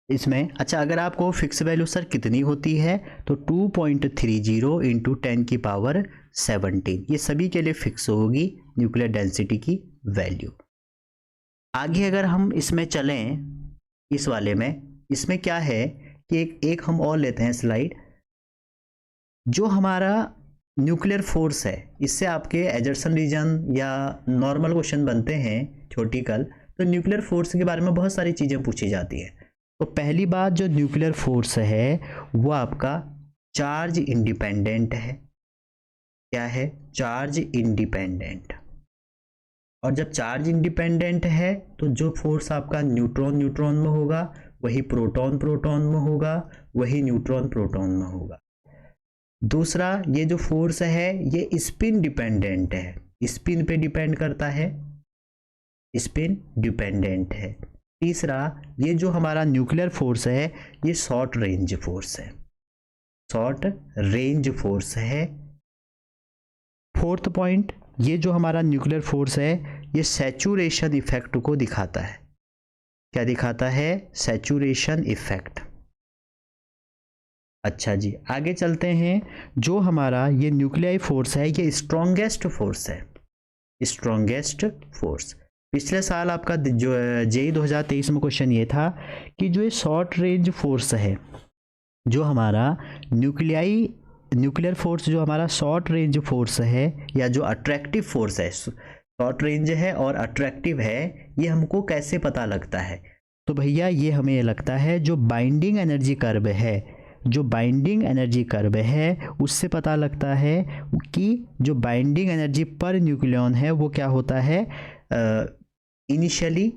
इसमें। अच्छा, अगर आपको फिक्स वैल्यू सर कितनी होती है तो 2.30 × 10⁻17, ये सभी के लिए फिक्स होगी न्यूक्लियर डेंसिटी की वैल्यू। आगे अगर हम इसमें चलें इस वाले में, इसमें क्या है कि एक हम और लेते हैं स्लाइड। जो हमारा न्यूक्लियर फोर्स है इससे आपके एजर्सन रीजन या नॉर्मल क्वेश्चन बनते हैं थ्योरेटिकल। तो न्यूक्लियर फोर्स के बारे में बहुत सारी चीज़ें पूछी जाती हैं। तो पहली बात जो न्यूक्लियर फोर्स है वो आपका चार्ज इंडिपेंडेंट है। क्या है? Charge independent. और जब चार्ज इंडिपेंडेंट है तो जो फोर्स आपका न्यूट्रॉन में होगा वही प्रोटॉन में होगा, वही न्यूट्रॉन प्रोटॉन में होगा। दूसरा, ये जो फोर्स है ये स्पिन डिपेंडेंट है, स्पिन पे डिपेंड करता है, स्पिन डिपेंडेंट है। तीसरा, ये जो हमारा न्यूक्लियर फोर्स है ये शॉर्ट रेंज फोर्स है, शॉर्ट रेंज फोर्स है। फोर्थ पॉइंट, ये जो हमारा न्यूक्लियर फोर्स है ये सैचुरेशन इफेक्ट को दिखाता है। क्या दिखाता है? Saturation effect. अच्छा जी, आगे चलते हैं। जो हमारा ये न्यूक्लियाई फोर्स है ये स्ट्रॉन्गेस्ट फोर्स है, स्ट्रॉन्गेस्ट फोर्स। पिछले साल आपका जो जेईई 2023 में क्वेश्चन ये था कि जो ये शॉर्ट रेंज फोर्स है, जो हमारा न्यूक्लियर फोर्स जो हमारा शॉर्ट रेंज फोर्स है या जो अट्रैक्टिव फोर्स है, शॉर्ट रेंज है और अट्रैक्टिव है, ये हमको कैसे पता लगता है? तो भैया ये हमें लगता है जो बाइंडिंग एनर्जी कर्व है, जो बाइंडिंग एनर्जी कर्व है उससे पता लगता है कि जो बाइंडिंग एनर्जी पर न्यूक्लियॉन है वो क्या होता है, इनिशियली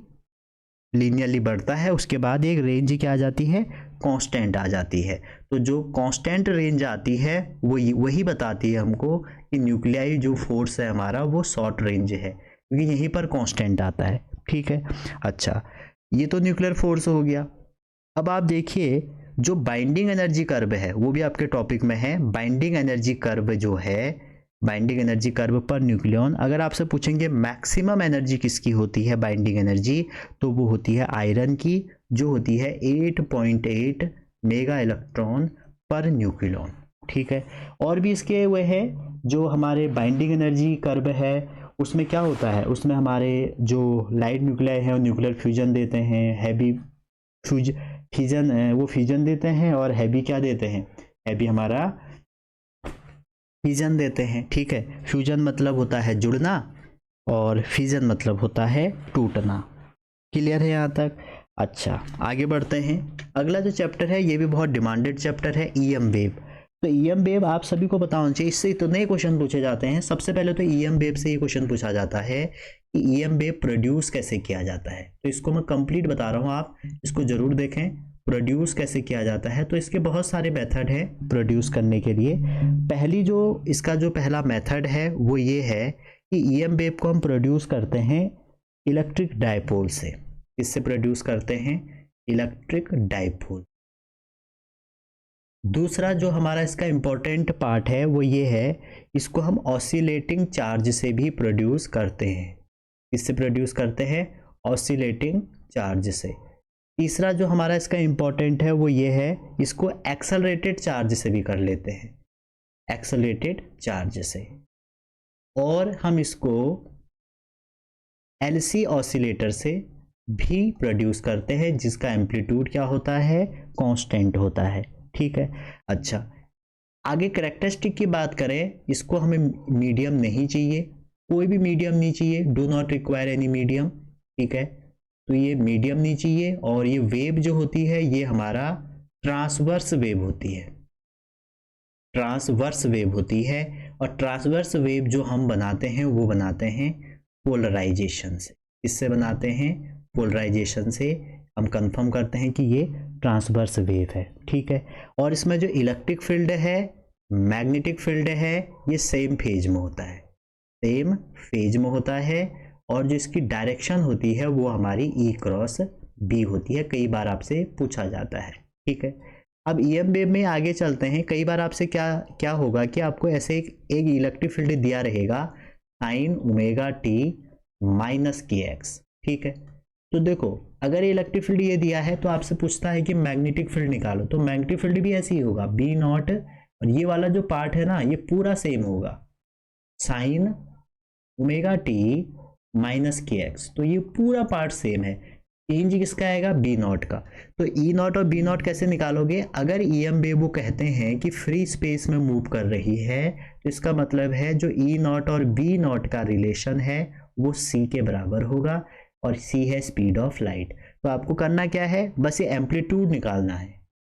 लीनियरली बढ़ता है, उसके बाद एक रेंज क्या आ जाती है, कांस्टेंट आ जाती है। तो जो कांस्टेंट रेंज आती है वो वही बताती है हमको कि न्यूक्लियाई जो फोर्स है हमारा वो शॉर्ट रेंज है, क्योंकि यहीं पर कांस्टेंट आता है। ठीक है, अच्छा ये तो न्यूक्लियर फोर्स हो गया। अब आप देखिए जो बाइंडिंग एनर्जी कर्व है वो भी आपके टॉपिक में है। बाइंडिंग एनर्जी कर्व जो है, बाइंडिंग एनर्जी कर्व पर न्यूक्लियॉन, अगर आपसे पूछेंगे मैक्सिमम एनर्जी किसकी होती है बाइंडिंग एनर्जी, तो वो होती है आयरन की, जो होती है 8.8 मेगा इलेक्ट्रॉन पर न्यूक्लियॉन। ठीक है, और भी इसके वो है जो हमारे बाइंडिंग एनर्जी कर्व है उसमें क्या होता है, उसमें हमारे जो लाइट न्यूक्लियाई है वो न्यूक्लियर फ्यूजन देते हैं, हैवी फ्यूजन वो फ्यूजन देते हैं, और हैवी क्या देते हैं, हैवी हमारा फिजन देते हैं। ठीक है, फ्यूजन मतलब होता है जुड़ना और फिजन मतलब होता है टूटना। क्लियर है यहाँ तक? अच्छा, आगे बढ़ते हैं। अगला जो चैप्टर है ये भी बहुत डिमांडेड चैप्टर है, ईएम वेव। तो ईएम वेव आप सभी को पता होना चाहिए, इससे इतने क्वेश्चन पूछे जाते हैं। सबसे पहले तो ईएम वेव से ये क्वेश्चन पूछा जाता है कि ईएम वेव प्रोड्यूस कैसे किया जाता है। तो इसको मैं कंप्लीट बता रहा हूँ, आप इसको जरूर देखें। प्रोड्यूस कैसे किया जाता है, तो इसके बहुत सारे मेथड है प्रोड्यूस करने के लिए। इसका जो पहला मेथड है वो ये है कि ईएम वेव को हम प्रोड्यूस करते हैं इलेक्ट्रिक डायपोल से। इससे प्रोड्यूस करते हैं इलेक्ट्रिक डायपोल। दूसरा जो हमारा इसका इम्पोर्टेंट पार्ट है वो ये है, इसको हम ऑसिलेटिंग चार्ज से भी प्रोड्यूस करते हैं। इससे प्रोड्यूस करते हैं ऑसिलेटिंग चार्ज से। तीसरा जो हमारा इसका इम्पोर्टेंट है वो ये है, इसको एक्सेलरेटेड चार्ज से भी कर लेते हैं, एक्सेलरेटेड चार्ज से। और हम इसको एलसी ऑसिलेटर से भी प्रोड्यूस करते हैं, जिसका एम्पलीट्यूड क्या होता है, कांस्टेंट होता है। ठीक है। अच्छा, आगे कैरेक्टरिस्टिक की बात करें, इसको हमें मीडियम नहीं चाहिए, कोई भी मीडियम नहीं चाहिए, do not require any medium. ठीक है, तो ये मीडियम नहीं चाहिए। और ये वेव जो होती है ये हमारा ट्रांसवर्स वेव होती है, ट्रांसवर्स वेव होती है। और ट्रांसवर्स वेव जो हम बनाते हैं वो बनाते हैं पोलराइजेशन से। इससे बनाते हैं पोलराइजेशन से, हम कंफर्म करते हैं कि ये ट्रांसवर्स वेव है। ठीक है। और इसमें जो इलेक्ट्रिक फील्ड है, मैग्नेटिक फील्ड है, ये सेम फेज में होता है, सेम फेज में होता है। और जो इसकी डायरेक्शन होती है वो हमारी E क्रॉस B होती है, कई बार आपसे पूछा जाता है। ठीक है। अब ईएम वेव में आगे चलते हैं। कई बार आपसे क्या होगा कि आपको ऐसे एक इलेक्ट्रिक फील्ड दिया रहेगा sin ओमेगा टी माइनस के एक्स। ठीक है। तो देखो, अगर इलेक्ट्रिक फील्ड ये दिया है तो आपसे पूछता है कि मैग्नेटिक फील्ड निकालो, तो मैग्नेटिक फील्ड भी ऐसे ही होगा, बी नॉट, और ये वाला जो पार्ट है ना ये पूरा सेम होगा, साइन ओमेगा टी माइनस के एक्स। तो ये पूरा पार्ट सेम है। चेंज किसका आएगा, बी नॉट का। तो ई नॉट और बी नॉट कैसे निकालोगे, अगर ईएम वेव वो कहते हैं कि फ्री स्पेस में मूव कर रही है, तो इसका मतलब है जो ई नॉट और बी नॉट का रिलेशन है वो सी के बराबर होगा, और सी है स्पीड ऑफ लाइट। तो आपको करना क्या है, बस ये एम्पलीट्यूड निकालना है।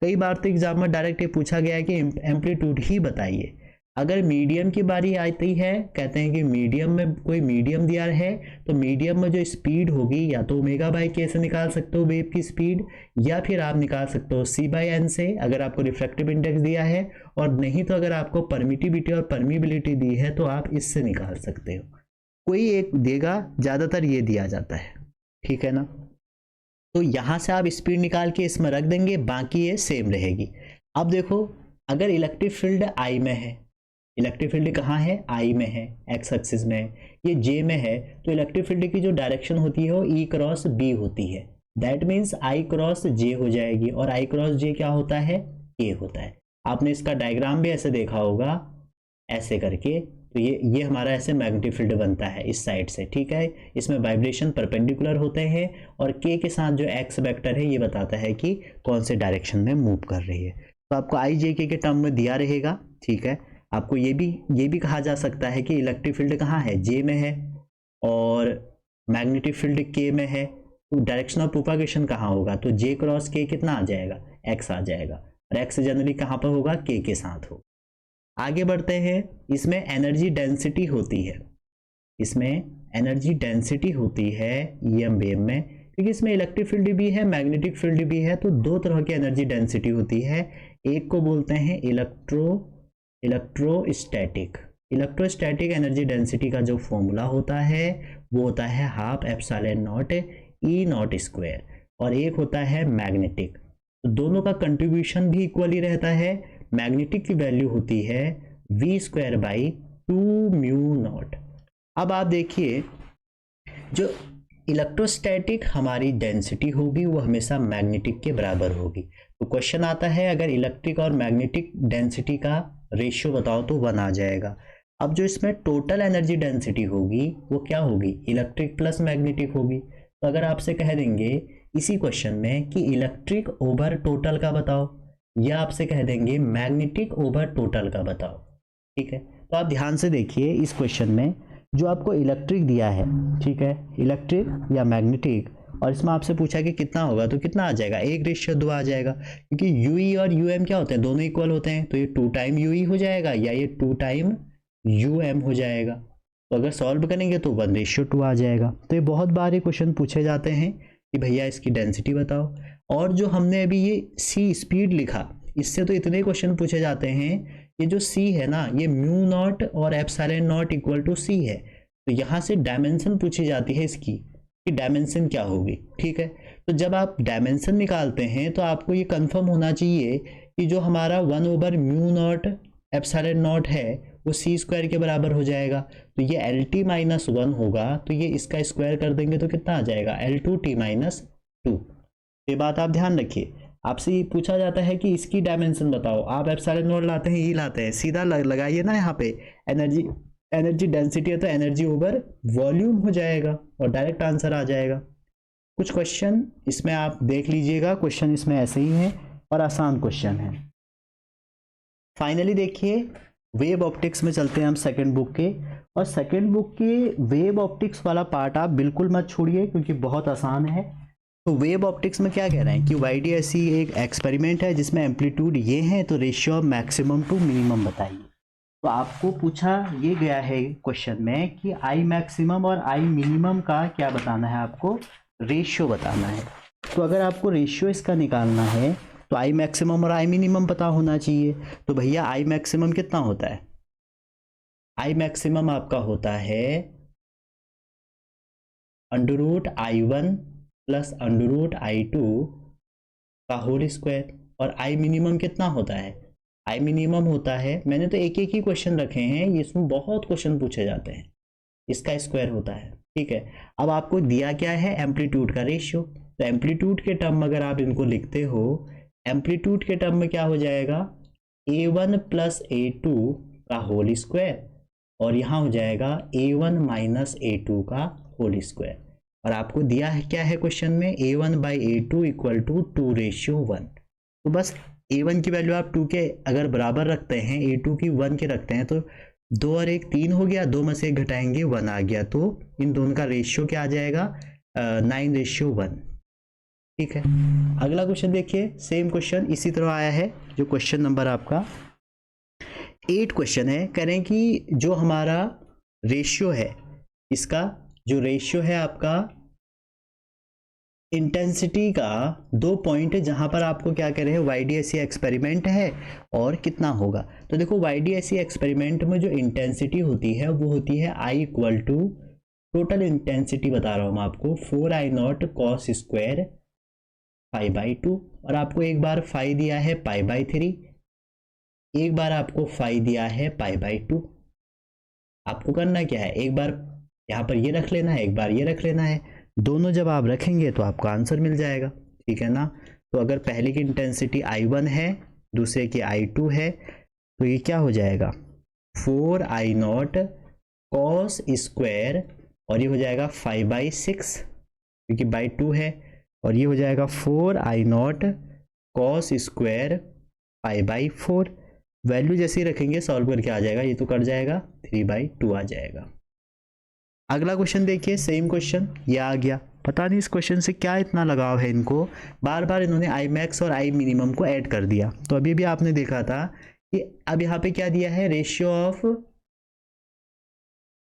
कई बार तो एग्जाम में डायरेक्ट ये पूछा गया है कि एम्पलीट्यूड ही बताइए। अगर मीडियम की बारी आती है, कहते हैं कि मीडियम में कोई मीडियम दिया है, तो मीडियम में जो स्पीड होगी या तो ओमेगा बाई के से निकाल सकते हो वेव की स्पीड, या फिर आप निकाल सकते हो सी बाई एन से, अगर आपको रिफ्रैक्टिव इंडेक्स दिया है। और नहीं तो अगर आपको परमिटिविटी और परमिबिलिटी दी है तो आप इससे निकाल सकते हो, कोई एक देगा, ज़्यादातर ये दिया जाता है। ठीक है ना। तो यहाँ से आप स्पीड निकाल के इसमें रख देंगे, बाकी ये सेम रहेगी। अब देखो, अगर इलेक्ट्रिक फील्ड आई में है, इलेक्ट्रिक फील्ड कहाँ है, आई में है, एक्स एक्सिस में है, ये जे में है, तो इलेक्ट्रिक फील्ड की जो डायरेक्शन होती है वो ई क्रॉस बी होती है। दैट मीन्स आई क्रॉस जे हो जाएगी, और आई क्रॉस जे क्या होता है, के होता है। आपने इसका डायग्राम भी ऐसे देखा होगा, ऐसे करके। तो ये हमारा ऐसे मैग्नेटिक फील्ड बनता है इस साइड से। ठीक है। इसमें वाइब्रेशन परपेंडिकुलर होते हैं, और के के साथ जो एक्स वेक्टर है ये बताता है कि कौन से डायरेक्शन में मूव कर रही है। तो आपको आई जे के टर्म में दिया रहेगा। ठीक है। आपको ये भी कहा जा सकता है कि इलेक्ट्रिक फील्ड कहाँ है, जे में है, और मैग्नेटिक फील्ड के में है, तो डायरेक्शन ऑफ प्रोपागेशन कहाँ होगा, तो जे क्रॉस के कितना आ जाएगा, एक्स आ जाएगा, और एक्स जनरली कहाँ पर होगा, के साथ हो। आगे बढ़ते हैं। इसमें एनर्जी डेंसिटी होती है, इसमें एनर्जी डेंसिटी होती है ईएम वेव में, क्योंकि इसमें इलेक्ट्रिक फील्ड भी है, मैग्नेटिक फील्ड भी है, तो दो तरह की एनर्जी डेंसिटी होती है। एक को बोलते हैं इलेक्ट्रोस्टैटिक एनर्जी डेंसिटी का जो फॉर्मूला होता है वो होता है half epsilon not E not square, और एक होता है मैग्नेटिक। तो दोनों का कंट्रीब्यूशन भी इक्वली रहता है। मैग्नेटिक की वैल्यू होती है v square by 2 mu naught. अब आप देखिए, जो इलेक्ट्रोस्टैटिक हमारी डेंसिटी होगी वो हमेशा मैग्नेटिक के बराबर होगी। तो क्वेश्चन आता है अगर इलेक्ट्रिक और मैग्नेटिक डेंसिटी का रेशियो बताओ तो 1 आ जाएगा। अब जो इसमें टोटल एनर्जी डेंसिटी होगी वो क्या होगी, इलेक्ट्रिक प्लस मैग्नेटिक होगी। तो अगर आपसे कह देंगे इसी क्वेश्चन में कि इलेक्ट्रिक ओवर टोटल का बताओ, या आपसे कह देंगे मैग्नेटिक ओवर टोटल का बताओ। ठीक है। तो आप ध्यान से देखिए, इस क्वेश्चन में जो आपको इलेक्ट्रिक दिया है, ठीक है, इलेक्ट्रिक या मैग्नेटिक, और इसमें आपसे पूछा कि कितना होगा, तो कितना आ जाएगा, 1:2 आ जाएगा, क्योंकि यूई और यूएम क्या होते हैं, दोनों इक्वल होते हैं, तो ये 2 टाइम यूई हो जाएगा या ये 2 टाइम यूएम हो जाएगा। तो अगर सॉल्व करेंगे तो 1:2 आ जाएगा। तो ये बहुत बार ये क्वेश्चन पूछे जाते हैं कि भैया इसकी डेंसिटी बताओ। और जो हमने अभी ये सी स्पीड लिखा, इससे तो इतने क्वेश्चन पूछे जाते हैं। ये जो सी है ना, ये म्यू नॉट और एप्सिलॉन नॉट इक्वल टू सी है, तो यहाँ से डायमेंशन पूछी जाती है इसकी कि डायमेंशन क्या होगी। ठीक है, तो जब आप डायमेंशन निकालते हैं तो आपको ये कंफर्म होना चाहिए कि जो हमारा 1/μ0 एप्सिलॉन नॉट है वो सी स्क्वायर के बराबर हो जाएगा। तो ये LT-1 होगा, तो ये इसका स्क्वायर कर देंगे तो कितना आ जाएगा, L2T-2। ये बात आप ध्यान रखिए। आपसे ये पूछा जाता है कि इसकी डायमेंशन बताओ, आप एप्सिलॉन नॉट लाते हैं, ये लाते हैं, सीधा लगाइए ना यहाँ पे एनर्जी डेंसिटी है तो एनर्जी ओवर वॉल्यूम हो जाएगा और डायरेक्ट आंसर आ जाएगा। कुछ क्वेश्चन इसमें आप देख लीजिएगा, क्वेश्चन इसमें ऐसे ही हैं और आसान क्वेश्चन है। फाइनली देखिए वेव ऑप्टिक्स में चलते हैं हम सेकंड बुक के, और सेकंड बुक के वेव ऑप्टिक्स वाला पार्ट आप बिल्कुल मत छोड़िए क्योंकि बहुत आसान है। तो वेव ऑप्टिक्स में क्या कह रहे हैं कि YDSE एक एक्सपेरिमेंट है जिसमें एम्पलीट्यूड ये है, तो ratio of maximum to minimum बताइए। तो आपको पूछा ये गया है क्वेश्चन में कि आई मैक्सिमम और आई मिनिमम का क्या बताना है, आपको रेशियो बताना है। तो अगर आपको रेशियो इसका निकालना है तो आई मैक्सिमम और आई मिनिमम पता होना चाहिए। तो भैया आई मैक्सिमम कितना होता है, आई मैक्सिमम आपका होता है √I1 प्लस √I2 का होल स्क्वायर। और आई मिनिमम कितना होता है, आई मिनिमम होता है, मैंने तो एक एक ही क्वेश्चन रखे हैं, इसमें बहुत क्वेश्चन पूछे जाते हैं, इसका स्क्वायर होता है। ठीक है, अब आपको दिया क्या है, एम्पलीट्यूड का रेशियो। तो एम्पलीट्यूड के टर्म अगर आप इनको लिखते हो, एम्पलीट्यूड के टर्म में क्या हो जाएगा, A1 प्लस A2 का होल स्क्वायर, और यहाँ हो जाएगा A1 माइनस A2 का होल स्क्वायर। और आपको दिया है क्या है क्वेश्चन में, A1/A2 इक्वल टू 2:1। तो बस A1 की वैल्यू आप 2 के अगर बराबर रखते हैं, A2 की 1 के रखते हैं, तो 2 और 1 3 हो गया, 2 में से 1 घटाएंगे 1 आ गया, तो इन दोनों का रेशियो क्या आ जाएगा, 9:1। ठीक है, अगला क्वेश्चन देखिए, सेम क्वेश्चन इसी तरह आया है, जो क्वेश्चन नंबर आपका 8 क्वेश्चन है। कह रहे हैं कि जो हमारा रेशियो है, इसका जो रेशियो है आपका इंटेंसिटी का 2 पॉइंट है, जहां पर आपको क्या कह रहे हैं, YDSE एक्सपेरिमेंट है और कितना होगा। तो देखो YDSE एक्सपेरिमेंट में जो इंटेंसिटी होती है वो होती है I equal to, total intensity बता रहा हूं मैं आपको, 4I0 cos स्क्वायर π/2, और आपको एक बार फाई दिया है π/3, एक बार आपको फाई दिया है π/2। आपको करना क्या है, एक बार यहाँ पर ये रख लेना है, एक बार ये रख लेना है, दोनों जब आप रखेंगे तो आपको आंसर मिल जाएगा। ठीक है ना, तो अगर पहले की इंटेंसिटी I1 है, दूसरे की I2 है, तो ये क्या हो जाएगा, 4I0 cos स्क्वायर, और ये हो जाएगा 5/6 क्योंकि /2 है, और ये हो जाएगा 4I0 cos स्क्वायर 5/4। वैल्यू जैसे ही रखेंगे सॉल्व करके आ जाएगा, ये तो कट जाएगा, 3/2 आ जाएगा। अगला क्वेश्चन देखिए, सेम क्वेश्चन ये आ गया, पता नहीं इस क्वेश्चन से क्या इतना लगाव है इनको, बार बार इन्होंने आई मैक्स और आई मिनिमम को ऐड कर दिया। तो अभी भी आपने देखा था कि अब यहाँ पे क्या दिया है, रेशियो ऑफ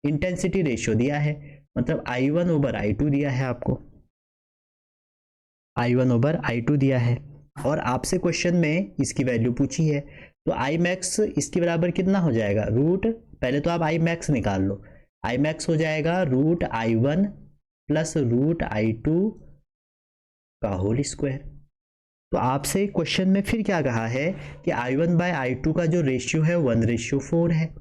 इंटेंसिटी रेशियो दिया है, मतलब I1/I2 दिया है आपको, I1/I2 दिया है, और आपसे क्वेश्चन में इसकी वैल्यू पूछी है। तो आई मैक्स इसके बराबर कितना हो जाएगा, रूट, पहले तो आप आई मैक्स निकाल लो, आई मैक्स हो जाएगा √I1 प्लस √I2 का होल स्क्वायर। तो आपसे क्वेश्चन में फिर क्या कहा है कि I1/I2 का जो रेशियो है 1:4 है,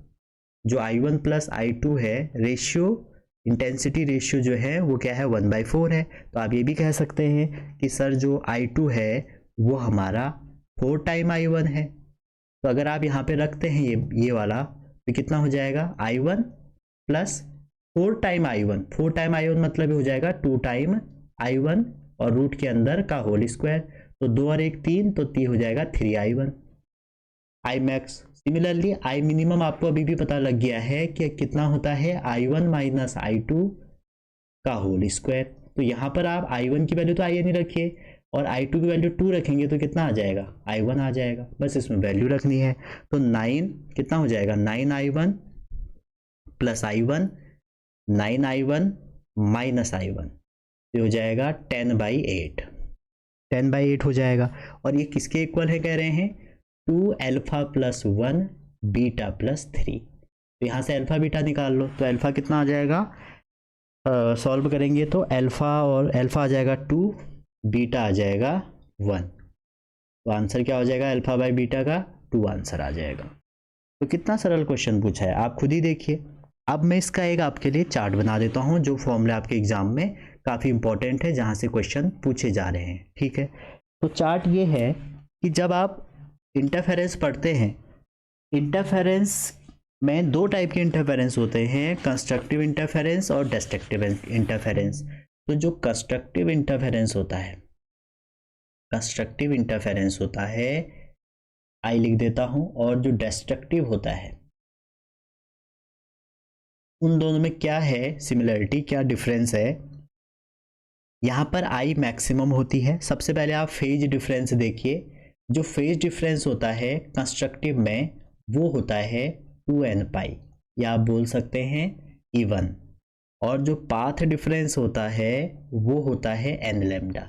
जो I1 प्लस I2 है, रेशियो इंटेंसिटी रेशियो जो है वो क्या है, 1/4 है। तो आप ये भी कह सकते हैं कि सर जो I2 है वो हमारा 4 टाइम I1 है। तो अगर आप यहाँ पे रखते हैं ये वाला, तो कितना हो जाएगा, I1 plus 4 time I1, 4 time I1 मतलब हो जाएगा 2 टाइम I1 और रूट के अंदर का होल स्क्वायर, तो 2 और 1 3, तो 3 हो जाएगा 3I1 I max. Similarly I minimum आपको अभी भी पता लग गया है कि कितना होता है, I1 माइनस I2 का होल स्क्वायर। तो यहाँ पर आप I1 की वैल्यू तो IN ही रखिए और I2 की वैल्यू 2 रखेंगे तो कितना आ जाएगा, I1 आ जाएगा। बस इसमें वैल्यू रखनी है। तो 9 कितना हो जाएगा, 9I1 plus I1, 9I1 minus I1, ये हो जाएगा 10/8, 10/8 हो जाएगा। और ये किसके इक्वल है कह रहे हैं, 2 अल्फा प्लस 1 बीटा प्लस 3। तो यहाँ से अल्फा बीटा निकाल लो, तो अल्फा कितना आ जाएगा, सॉल्व करेंगे तो अल्फा और अल्फा आ जाएगा 2, बीटा आ जाएगा 1। तो आंसर क्या हो जाएगा, अल्फा बाई बीटा का 2 आंसर आ जाएगा। तो कितना सरल क्वेश्चन पूछा है, आप खुद ही देखिए। अब मैं इसका एक आपके लिए चार्ट बना देता हूँ जो फॉर्मूला आपके एग्जाम में काफ़ी इंपॉर्टेंट है, जहाँ से क्वेश्चन पूछे जा रहे हैं, ठीक है। तो चार्ट ये है कि जब आप इंटरफेरेंस पढ़ते हैं, इंटरफेरेंस में दो टाइप के इंटरफेरेंस होते हैं, कंस्ट्रक्टिव इंटरफेरेंस और डिस्ट्रक्टिव इंटरफेरेंस। तो जो कंस्ट्रक्टिव इंटरफेरेंस होता है, कंस्ट्रक्टिव इंटरफेरेंस होता है, आई लिख देता हूं, और जो डिस्ट्रक्टिव होता है, उन दोनों में क्या है सिमिलरिटी, क्या डिफरेंस है। यहाँ पर आई मैक्सिमम होती है। सबसे पहले आप फेज डिफरेंस देखिए। जो फेज डिफरेंस होता है कंस्ट्रक्टिव में वो होता है 2n पाई, या आप बोल सकते हैं E1। और जो पाथ डिफरेंस होता है वो होता है n लैम्डा।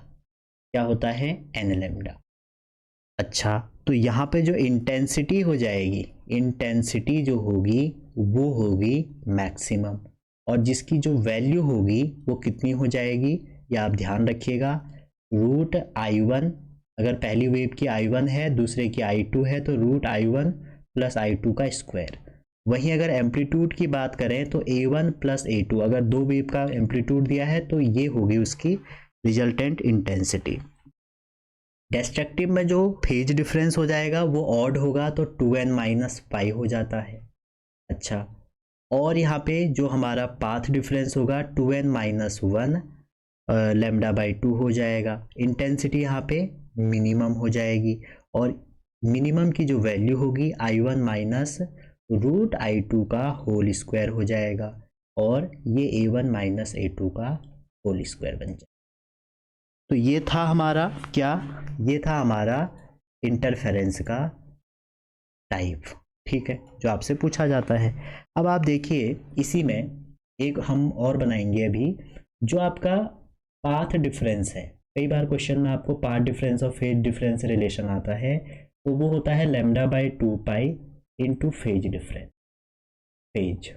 क्या होता है, n लैम्डा। अच्छा, तो यहाँ पे जो इंटेंसिटी हो जाएगी, इंटेंसिटी जो होगी वो होगी मैक्सिमम, और जिसकी जो वैल्यू होगी वो कितनी हो जाएगी, या आप ध्यान रखिएगा, रूट I1, अगर पहली वेव की I1 है, दूसरे की I2 है, तो रूट I1 प्लस I2 का स्क्वायर। वहीं अगर एम्पलीट्यूड की बात करें तो A1 प्लस A2, अगर दो वेव का एम्पलीट्यूड दिया है तो ये होगी उसकी रिजल्टेंट इंटेंसिटी। डिस्ट्रक्टिव में जो फेज डिफरेंस हो जाएगा वो ऑड होगा, तो 2n माइनस पाई हो जाता है। अच्छा, और यहाँ पे जो हमारा पाथ डिफरेंस होगा 2n माइनस 1 लैम्डा बाई 2 हो जाएगा। इंटेंसिटी यहाँ पे मिनिमम हो जाएगी, और मिनिमम की जो वैल्यू होगी I1 माइनस रूट I2 का होल स्क्वायर हो जाएगा, और ये A1 माइनस A2 का होल स्क्वायर बन जाएगा। तो ये था हमारा क्या, ये था हमारा इंटरफेरेंस का टाइप, ठीक है, जो आपसे पूछा जाता है। अब आप देखिए इसी में एक हम और बनाएंगे अभी, जो आपका पाथ डिफरेंस है। कई बार क्वेश्चन में आपको पाथ डिफरेंस और फेज डिफरेंस रिलेशन आता है, तो वो होता है lambda by 2 pi into phase difference. Phase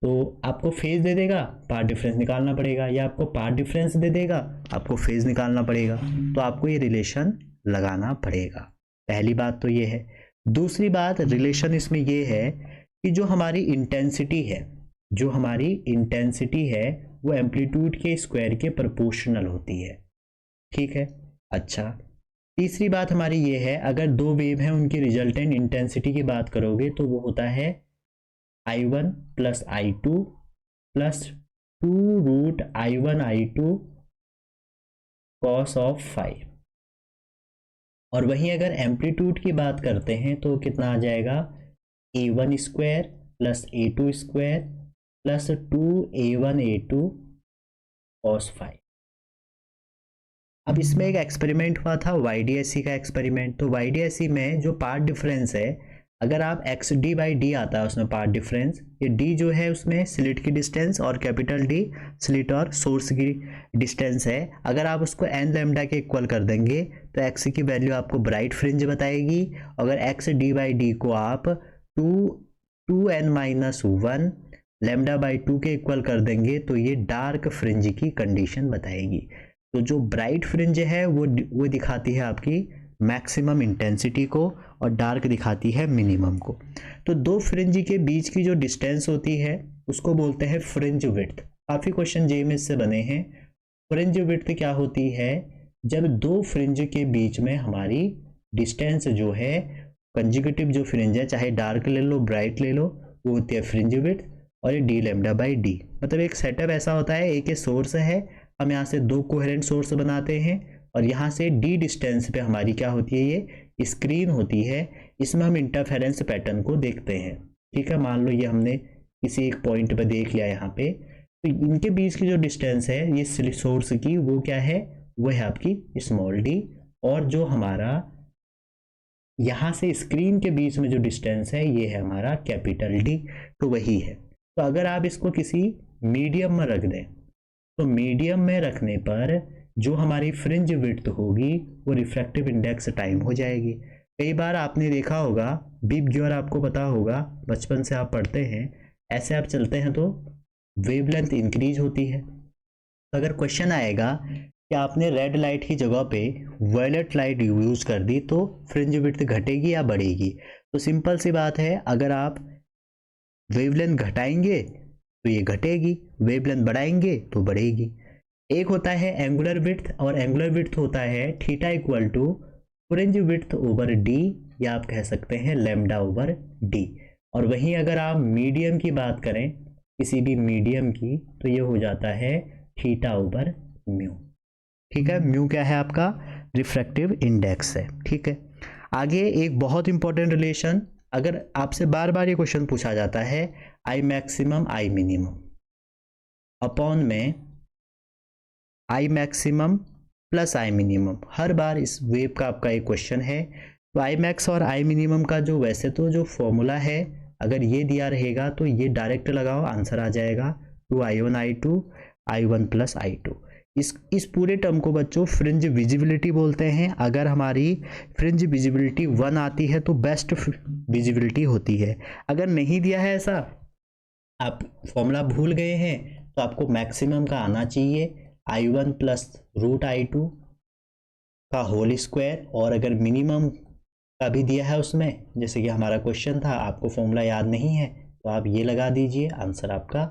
तो आपको फेज दे देगा, पाथ डिफरेंस निकालना पड़ेगा, या आपको पाथ डिफरेंस दे देगा, आपको फेज निकालना पड़ेगा। तो आपको ये रिलेशन लगाना पड़ेगा। पहली बात तो ये है। दूसरी बात रिलेशन इसमें ये है कि जो हमारी इंटेंसिटी है, जो हमारी इंटेंसिटी है वो एम्पलीट्यूड के स्क्वायर के प्रोपोर्शनल होती है, ठीक है। अच्छा, तीसरी बात हमारी ये है, अगर दो वेव हैं उनकी रिजल्टेंट इंटेंसिटी की बात करोगे तो वो होता है I1 plus I2 plus 2 root I1 I2 cos of 5। और वहीं अगर एम्पलीट्यूड की बात करते हैं तो कितना आ जाएगा, A1 square plus A2 square plus 2A1 A2 cos 5। अब इसमें एक एक्सपेरिमेंट हुआ था YDSC का एक्सपेरिमेंट। तो YDSC में जो पार्ट डिफरेंस है, अगर आप XD बाई डी आता है उसमें पार्ट डिफरेंस, ये D जो है उसमें स्लिट की डिस्टेंस और कैपिटल D स्लिट और सोर्स की डिस्टेंस है। अगर आप उसको n लैम्डा के इक्वल कर देंगे तो x की वैल्यू आपको ब्राइट फ्रिंज बताएगी। अगर XD बाई डी को आप 2n माइनस 1 लैम्डा बाई 2 के इक्वल कर देंगे तो ये डार्क फ्रिंज की कंडीशन बताएगी। तो जो ब्राइट फ्रिंज है वो दिखाती है आपकी मैक्सिमम इंटेंसिटी को, और डार्क दिखाती है मिनिमम को। तो दो फ्रिंज के बीच की जो डिस्टेंस होती है उसको बोलते हैं फ्रिंज विड्थ। काफ़ी क्वेश्चन JMS से बने हैं। फ्रिंज विड्थ क्या होती है, जब दो फ्रिंज के बीच में हमारी डिस्टेंस जो है, कंजिक्यूटिव जो फ्रिंज है, चाहे डार्क ले लो ब्राइट ले लो, वो होती है फ्रिंज विड्थ, और ये d लैम्डा बाई डी। मतलब एक सेटअप ऐसा होता है, एक सोर्स है, हम यहाँ से दो कोहेरेंट सोर्स बनाते हैं, और यहाँ से d डिस्टेंस पे हमारी क्या होती है, ये स्क्रीन होती है। इसमें हम इंटरफेरेंस पैटर्न को देखते हैं, ठीक है। मान लो ये हमने किसी एक पॉइंट पे देख लिया यहाँ पे, तो इनके बीच की जो डिस्टेंस है ये सोर्स की, वो क्या है, वो है आपकी स्मॉल डी। और जो हमारा यहाँ से स्क्रीन के बीच में जो डिस्टेंस है ये है हमारा कैपिटल डी, तो वही है। तो अगर आप इसको किसी मीडियम में रख दें, तो मीडियम में रखने पर जो हमारी फ्रिंज विड्थ होगी वो रिफ्रैक्टिव इंडेक्स टाइम हो जाएगी। कई बार आपने देखा होगा, बिग ज्योर आपको पता होगा, बचपन से आप पढ़ते हैं, ऐसे आप चलते हैं तो वेवलेंथ इंक्रीज होती है। तो अगर क्वेश्चन आएगा कि आपने रेड लाइट की जगह पे वायलेट लाइट यूज कर दी तो फ्रिंज विड्थ घटेगी या बढ़ेगी? तो सिंपल सी बात है, अगर आप वेवलेंथ घटाएंगे तो ये घटेगी, वेवलेंथ बढ़ाएंगे तो बढ़ेगी। एक होता है एंगुलर विड्थ, और एंगुलर विड्थ होता है theta equal to fringe width over D, या आप कह सकते हैं लैम्डा ओवर डी। और वहीं अगर आप मीडियम की बात करें, किसी भी मीडियम की, तो ये हो जाता है थीटा ओवर म्यू। ठीक है, म्यू क्या है आपका? रिफ्रैक्टिव इंडेक्स है। ठीक है, आगे एक बहुत इंपॉर्टेंट रिलेशन, अगर आपसे बार बार ये क्वेश्चन पूछा जाता है, I maximum I minimum upon में I maximum plus I minimum, हर बार इस वेव का आपका एक क्वेश्चन है। तो आई मैक्स और आई मिनिमम का जो वैसे तो जो फॉर्मूला है, अगर ये दिया रहेगा तो ये डायरेक्ट लगाओ, आंसर आ जाएगा 2i1 i2 i1 plus i2। इस पूरे टर्म को बच्चों फ्रिंज विजिबिलिटी बोलते हैं। अगर हमारी फ्रिंज विजिबिलिटी 1 आती है तो बेस्ट विजिबिलिटी होती है। अगर नहीं दिया है ऐसा, आप फॉर्मूला भूल गए हैं, तो आपको मैक्सिमम का आना चाहिए i1 प्लस रूट i2 का होल स्क्वायर, और अगर मिनिमम का भी दिया है उसमें, जैसे कि हमारा क्वेश्चन था, आपको फॉर्मूला याद नहीं है तो आप ये लगा दीजिए, आंसर आपका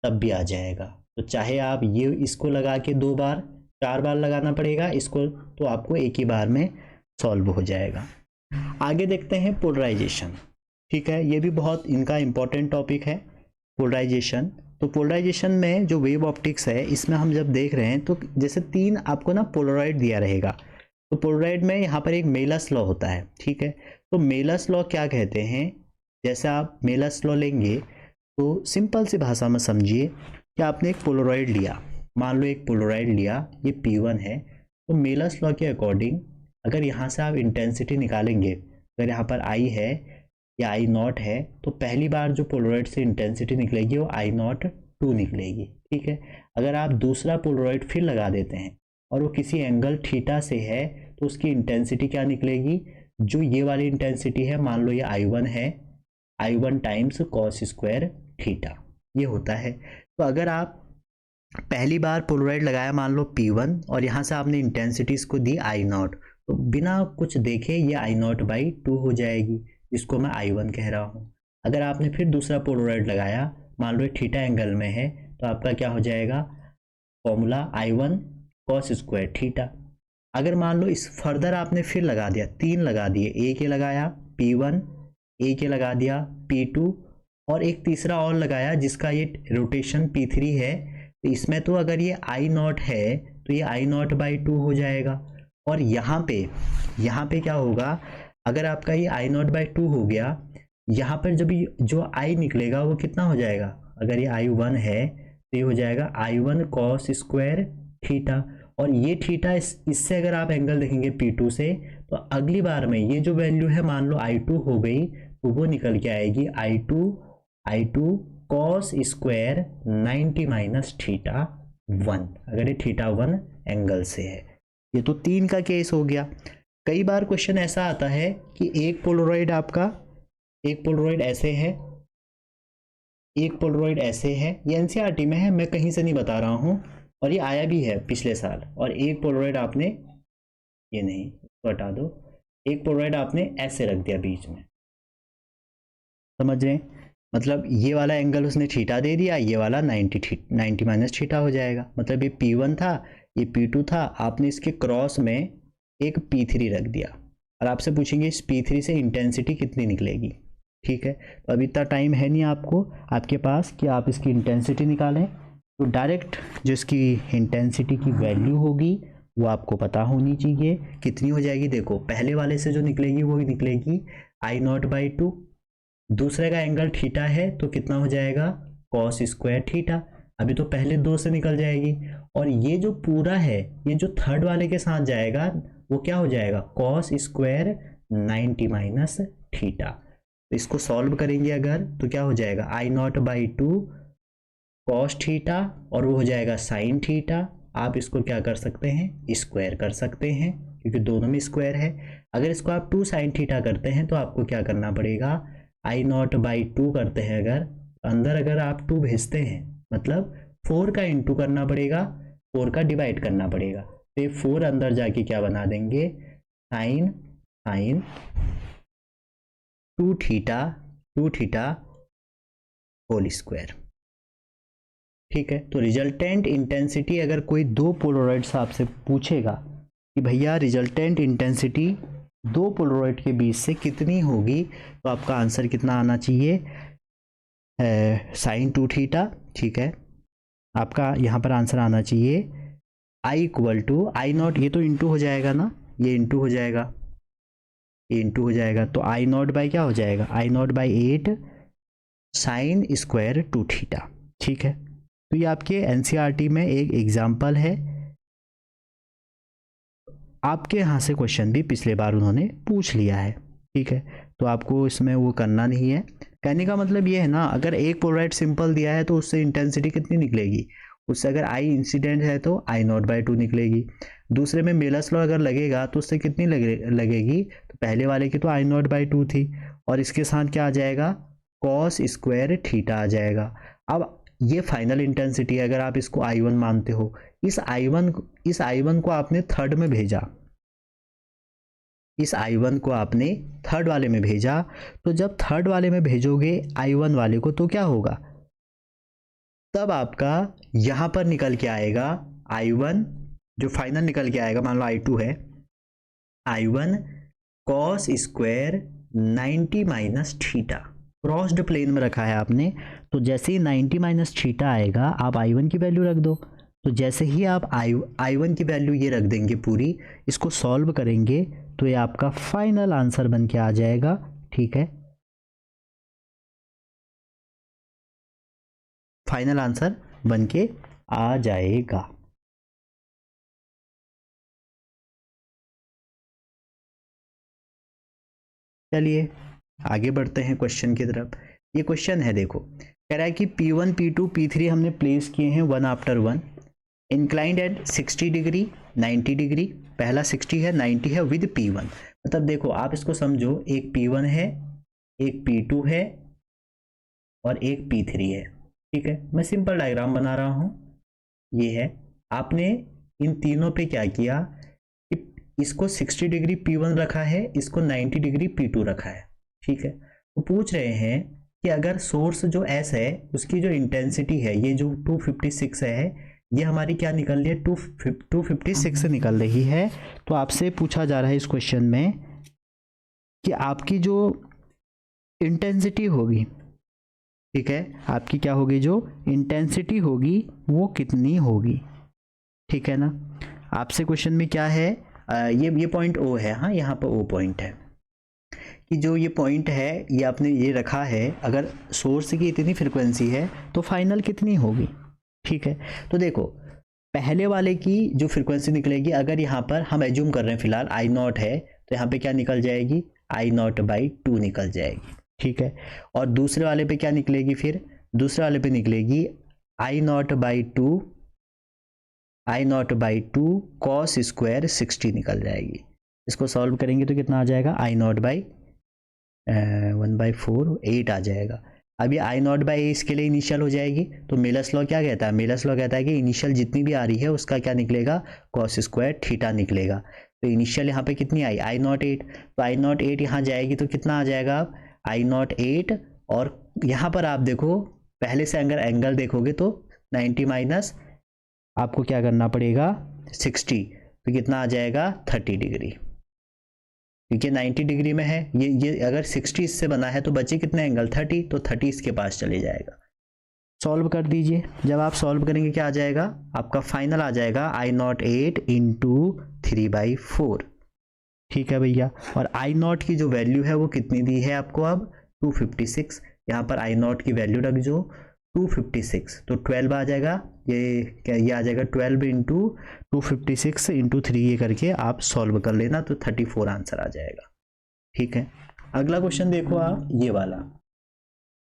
तब भी आ जाएगा। तो चाहे आप ये इसको लगा के 2 बार 4 बार लगाना पड़ेगा इसको, तो आपको एक ही बार में सॉल्व हो जाएगा। आगे देखते हैं पोलराइजेशन। ठीक है, ये भी बहुत इनका इंपॉर्टेंट टॉपिक है पोलराइजेशन। तो पोलराइजेशन में जो वेव ऑप्टिक्स है, इसमें हम जब देख रहे हैं तो जैसे 3 आपको ना पोलराइड दिया रहेगा, तो पोलराइड में यहाँ पर एक मेलस लॉ होता है। ठीक है, तो मेलस लॉ क्या कहते हैं, जैसे आप मेलस लॉ लेंगे तो सिंपल सी भाषा में समझिए कि आपने एक पोलराइड लिया, मान लो एक पोलराइड लिया, ये P1 है, तो मेलस लॉ के अकॉर्डिंग अगर यहाँ से आप इंटेंसिटी निकालेंगे, अगर यहाँ पर I है या I0 है, तो पहली बार जो पोलराइड से इंटेंसिटी निकलेगी वो I02 निकलेगी। ठीक है, अगर आप दूसरा पोलराइड फिर लगा देते हैं और वो किसी एंगल थीटा से है, तो उसकी इंटेंसिटी क्या निकलेगी, जो ये वाली इंटेंसिटी है, मान लो ये I1 है, I1 times cos square theta, ये होता है। तो अगर आप पहली बार पोलराइड लगाया मान लो P1, और यहाँ से आपने इंटेंसिटी इसको दी I0, तो बिना कुछ देखे ये I0/2 हो जाएगी, जिसको मैं I1 कह रहा हूँ। अगर आपने फिर दूसरा पोलराइड लगाया, मान लो थीटा एंगल में है, तो आपका क्या हो जाएगा, formula I1 cos square theta. अगर मान लो इस फर्दर आपने फिर लगा दिया, 3 लगा दिए, एक ये लगाया P1, एक ये लगा दिया P2, और एक तीसरा और लगाया जिसका ये रोटेशन P3 है, तो इसमें तो अगर ये I0 है तो ये I0/2 हो जाएगा। और यहाँ पे क्या होगा, अगर आपका ये I0/2 हो गया, यहाँ पर जब जो I निकलेगा वो कितना हो जाएगा, अगर ये I1 है तो ये हो जाएगा I1 कॉस स्क्वायर थीटा, और ये थीटा इससे अगर आप एंगल देखेंगे P2 से, तो अगली बार में ये जो वैल्यू है मान लो I2 हो गई, तो वो निकल के आएगी I2 cos square 90 minus theta 1, अगर ये थीटा 1 एंगल से है। ये तो 3 का केस हो गया। कई बार क्वेश्चन ऐसा आता है कि एक पोलराइड ऐसे है, एक पोलराइड ऐसे है, ये एनसीईआरटी में है, मैं कहीं से नहीं बता रहा हूँ, और ये आया भी है पिछले साल। और एक पोलराइड आपने, ये नहीं, हटा दो, एक पोलराइड आपने ऐसे रख दिया बीच में, समझ रहे हैं, मतलब ये वाला एंगल उसने थीटा दे दिया, ये वाला 90 माइनस थीटा हो जाएगा। मतलब ये P1 था, ये P2 था, आपने इसके क्रॉस में एक P3 रख दिया, और आपसे पूछेंगे इस P3 से इंटेंसिटी कितनी निकलेगी। ठीक है, तो अभी इतना टाइम है नहीं आपके पास कि आप इसकी इंटेंसिटी निकालें, तो डायरेक्ट जो इसकी इंटेंसिटी की वैल्यू होगी वो आपको पता होनी चाहिए, कितनी हो जाएगी। देखो पहले वाले से जो निकलेगी वो निकलेगी I0/2, दूसरे का एंगल थीटा है तो कितना हो जाएगा, कॉस स्क्वायर थीटा। अभी तो पहले 2 से निकल जाएगी, और ये जो पूरा है ये जो थर्ड वाले के साथ जाएगा वो क्या हो जाएगा, कॉस स्क्वायर 90 माइनस थीटा। तो इसको सॉल्व करेंगे अगर तो क्या हो जाएगा, I nought by 2 cos theta, और वो हो जाएगा साइन थीटा। आप इसको क्या कर सकते हैं, स्क्वायर कर सकते हैं क्योंकि दोनों में स्क्वायर है। अगर इसको आप 2 साइन थीटा करते हैं तो आपको क्या करना पड़ेगा, आई नॉट बाई 2 करते हैं अगर, अंदर अगर आप 2 भेजते हैं मतलब 4 का इंटू करना पड़ेगा, 4 का डिवाइड करना पड़ेगा। तो 4 अंदर जाके क्या बना देंगे, sine sine 2 theta whole square. ठीक है, तो रिजल्टेंट इंटेंसिटी अगर कोई दो पोलराइड्स आपसे पूछेगा कि भैया रिजल्टेंट इंटेंसिटी दो पोलराइड के बीच से कितनी होगी, तो आपका आंसर कितना आना चाहिए, साइन 2 थीटा। ठीक है, आपका यहाँ पर आंसर आना चाहिए I equal to I not, ये तो इंटू हो जाएगा ना, ये इंटू हो जाएगा, ये इंटू हो जाएगा, तो आई नॉट बाई क्या हो जाएगा, I nought by 8 sine square 2 theta. ठीक है, तो ये आपके एनसीईआरटी में एक एग्जाम्पल है, आपके यहाँ से क्वेश्चन भी पिछले बार उन्होंने पूछ लिया है। ठीक है, तो आपको इसमें वो करना नहीं है। कहने का मतलब ये है ना, अगर एक पोलराइड सिंपल दिया है तो उससे इंटेंसिटी कितनी निकलेगी, उससे अगर आई इंसिडेंट है तो आई नॉट बाई 2 निकलेगी। दूसरे में मेलस लॉ अगर लगेगा तो उससे कितनी लगेगी, तो पहले वाले की तो आई नॉट बाई 2 थी, और इसके साथ क्या आ जाएगा, कॉस स्क्वायर थीटा आ जाएगा। अब ये फाइनल इंटेंसिटी है, अगर आप इसको I1 मानते हो, इस I1 को आपने थर्ड में भेजा, इस I1 को आपने थर्ड वाले में भेजा, तो जब थर्ड वाले में भेजोगे I1 वाले को तो क्या होगा, तब आपका यहां पर निकल के आएगा I1, जो फाइनल निकल के आएगा, मान लो I2 है, I1 cos square 90 minus theta, crossed plane में रखा है आपने, तो जैसे ही 90 माइनस थीटा आएगा आप I1 की वैल्यू रख दो। तो जैसे ही आप I1 की वैल्यू ये रख देंगे पूरी, इसको सॉल्व करेंगे तो ये आपका फाइनल आंसर बन के आ जाएगा। ठीक है, फाइनल आंसर बन के आ जाएगा। चलिए आगे बढ़ते हैं क्वेश्चन की तरफ। ये क्वेश्चन है, देखो कह रहा है कि P1 P2 P3 हमने प्लेस किए हैं one after one, inclined at 60 degree 90 degree, पहला 60 है 90 है विद P1। मतलब देखो आप इसको समझो, एक P1 है, एक P2 है और एक P3 है। ठीक है, मैं सिंपल डायग्राम बना रहा हूँ, ये है, आपने इन तीनों पे क्या किया कि इसको 60 डिग्री P1 रखा है, इसको 90 डिग्री P2 रखा है। ठीक है, तो पूछ रहे हैं कि अगर सोर्स जो S है उसकी जो इंटेंसिटी है, ये जो 256 है, ये हमारी क्या निकल रही है, 256 निकल रही है। तो आपसे पूछा जा रहा है इस क्वेश्चन में कि आपकी जो इंटेंसिटी होगी, ठीक है, आपकी क्या होगी, जो इंटेंसिटी होगी वो कितनी होगी। ठीक है ना, आपसे क्वेश्चन में क्या है, ये पॉइंट O है, हाँ यहाँ पर O पॉइंट है, कि जो ये पॉइंट है ये आपने ये रखा है, अगर सोर्स की इतनी फ्रिक्वेंसी है तो फाइनल कितनी होगी। ठीक है, तो देखो पहले वाले की जो फ्रिक्वेंसी निकलेगी, अगर यहाँ पर हम एज्यूम कर रहे हैं फिलहाल आई नॉट है, तो यहाँ पे क्या निकल जाएगी, आई नॉट बाई 2 निकल जाएगी। ठीक है, और दूसरे वाले पे क्या निकलेगी, फिर दूसरे वाले पे निकलेगी आई नॉट बाई 2 कॉस स्क्वायर 60 निकल जाएगी। इसको सॉल्व करेंगे तो कितना आ जाएगा, आई नॉट बाई 1/4 8 आ जाएगा। अब ये आई नॉट बाई इसके लिए इनिशियल हो जाएगी, तो मेलस लॉ क्या कहता है, मेलस लॉ कहता है कि इनिशियल जितनी भी आ रही है उसका क्या निकलेगा, कॉस स्क्वायर थीटा निकलेगा। तो इनिशियल यहाँ पे कितनी आई, आई नॉट 8, तो आई नॉट 8 यहाँ जाएगी तो कितना आ जाएगा, आप आई नॉट 8, और यहाँ पर आप देखो पहले से अगर एंगल देखोगे तो 90 माइनस आपको क्या करना पड़ेगा 60, तो कितना आ जाएगा 30 डिग्री, क्योंकि 90 डिग्री में है, ये अगर 60 इससे बना है तो बचे कितने एंगल 30, तो 30 इसके पास चले जाएगा। सॉल्व कर दीजिए, जब आप सॉल्व करेंगे क्या आ जाएगा, आपका फाइनल आ जाएगा आई नॉट 8 इंटू 3/4। ठीक है भैया, और आई नॉट की जो वैल्यू है वो कितनी दी है आपको, अब 256, यहाँ पर आई नॉट की वैल्यू रख दो 256, तो 12 आ जाएगा, ये क्या ये आ जाएगा 12 इंटू 256 इंटू 3, ये करके आप सॉल्व कर लेना तो 34 आंसर आ जाएगा। ठीक है, अगला क्वेश्चन देखो आप, ये वाला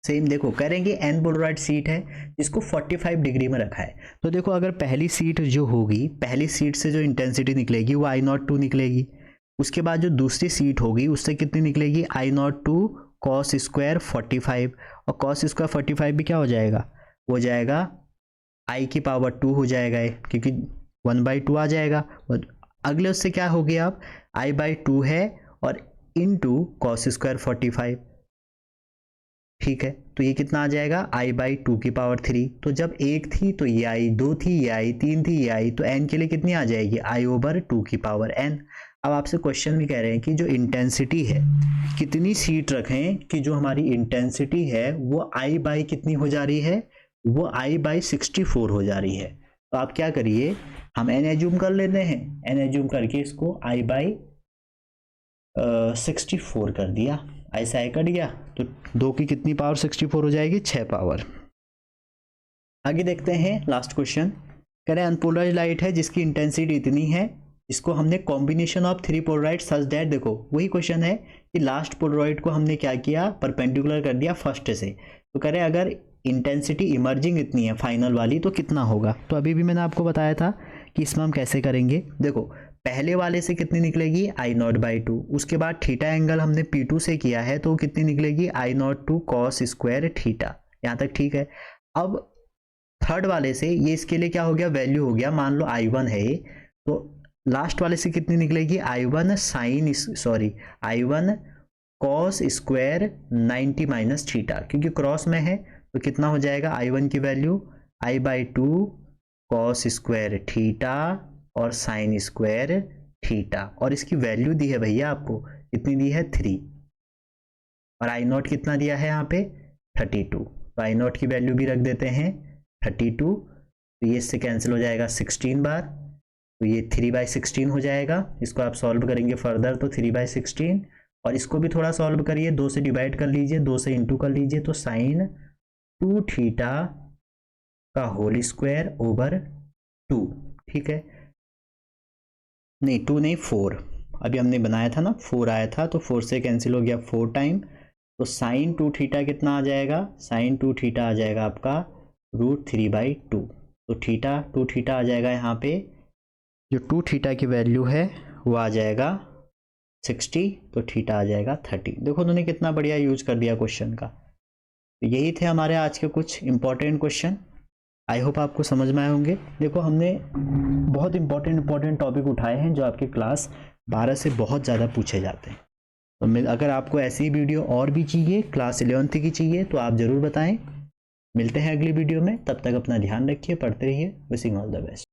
सेम देखो, करेंगे एन पोलराइड सीट है जिसको 45 डिग्री में रखा है। तो देखो अगर पहली सीट जो होगी, पहली सीट से जो इंटेंसिटी निकलेगी वो I02 निकलेगी। उसके बाद जो दूसरी सीट होगी उससे कितनी निकलेगी, I02 cos स्क्वायर 45, और cos स्क्वायर 45 भी क्या हो जाएगा, हो जाएगा I की पावर 2 हो जाएगा, क्योंकि 1/2 आ जाएगा। और अगले उससे क्या हो गया, अब I/2 है और इंटू cos स्क्वायर 45। ठीक है, तो ये कितना आ जाएगा, I/2 की पावर 3। तो जब एक थी तो ये आई, दो थी ये आई, तीन थी ये आई, तो n के लिए कितनी आ जाएगी, I/2 की पावर n। अब आपसे क्वेश्चन भी कह रहे हैं कि जो इंटेंसिटी है कितनी सीट रखें कि जो हमारी इंटेंसिटी है वो I/ कितनी हो जा रही है, वो I/64 हो जा रही है। तो आप क्या करिए, हम n एज्यूम कर लेते हैं, n एज्यूम करके इसको I/64 कर दिया, ऐसा है कट गया, तो 2 की कितनी पावर 64 हो जाएगी, 6 पावर। आगे देखते हैं लास्ट क्वेश्चन, कह रहे हैं अनपोलराइज्ड लाइट है जिसकी इंटेंसिटी इतनी है, इसको हमने combination of 3 Polaroid such that, देखो वही क्वेश्चन है कि लास्ट पोलराइड को हमने क्या किया, परपेंडिकुलर कर दिया फर्स्ट से। तो कह रहे हैं अगर इंटेंसिटी इमर्जिंग इतनी है फाइनल वाली तो कितना होगा। तो अभी भी मैंने आपको बताया था कि इसमें हम कैसे करेंगे। देखो पहले वाले से कितनी निकलेगी, I0/2, उसके बाद थीटा एंगल हमने P2 से किया है तो कितनी निकलेगी, I02 cos स्क्वायर थीटा। यहाँ तक ठीक है। अब थर्ड वाले से ये इसके लिए क्या हो गया, वैल्यू हो गया, मान लो I1 है ये, तो लास्ट वाले से कितनी निकलेगी, I1 cos square 90 minus theta, क्योंकि क्रॉस में है तो कितना हो जाएगा, I1 की value I/2 cos square theta और साइन स्क्वायर थीटा, और इसकी वैल्यू दी है भैया आपको, कितनी दी है 3, और I0 कितना दिया है यहाँ पे 32, तो I0 की वैल्यू भी रख देते हैं 32, तो ये इससे कैंसिल हो जाएगा 16 बार, तो ये 3/16 हो जाएगा। इसको आप सॉल्व करेंगे फर्दर तो 3/16, और इसको भी थोड़ा सॉल्व करिए, 2 से डिवाइड कर लीजिए, 2 से इंटू कर लीजिए, तो साइन 2 थीटा का होल स्क्वायर ओवर 2। ठीक है, नहीं 2 नहीं 4, अभी हमने बनाया था ना 4 आया था, तो 4 से कैंसिल हो गया 4 टाइम, तो साइन 2 थीटा कितना आ जाएगा, साइन 2 थीटा आ जाएगा आपका √3/2, तो थीटा 2 थीटा आ जाएगा, यहाँ पे जो 2 थीटा की वैल्यू है वो आ जाएगा 60, तो थीटा आ जाएगा 30। देखो उन्होंने कितना बढ़िया यूज कर दिया क्वेश्चन का। तो यही थे हमारे आज के कुछ इंपॉर्टेंट क्वेश्चन, आई होप आपको समझ में आए होंगे। देखो हमने बहुत इंपॉर्टेंट टॉपिक उठाए हैं जो आपके क्लास 12 से बहुत ज़्यादा पूछे जाते हैं। तो अगर आपको ऐसी वीडियो और भी चाहिए, क्लास 11th की चाहिए, तो आप ज़रूर बताएं। मिलते हैं अगली वीडियो में, तब तक अपना ध्यान रखिए, पढ़ते रहिए। Wishing all the best.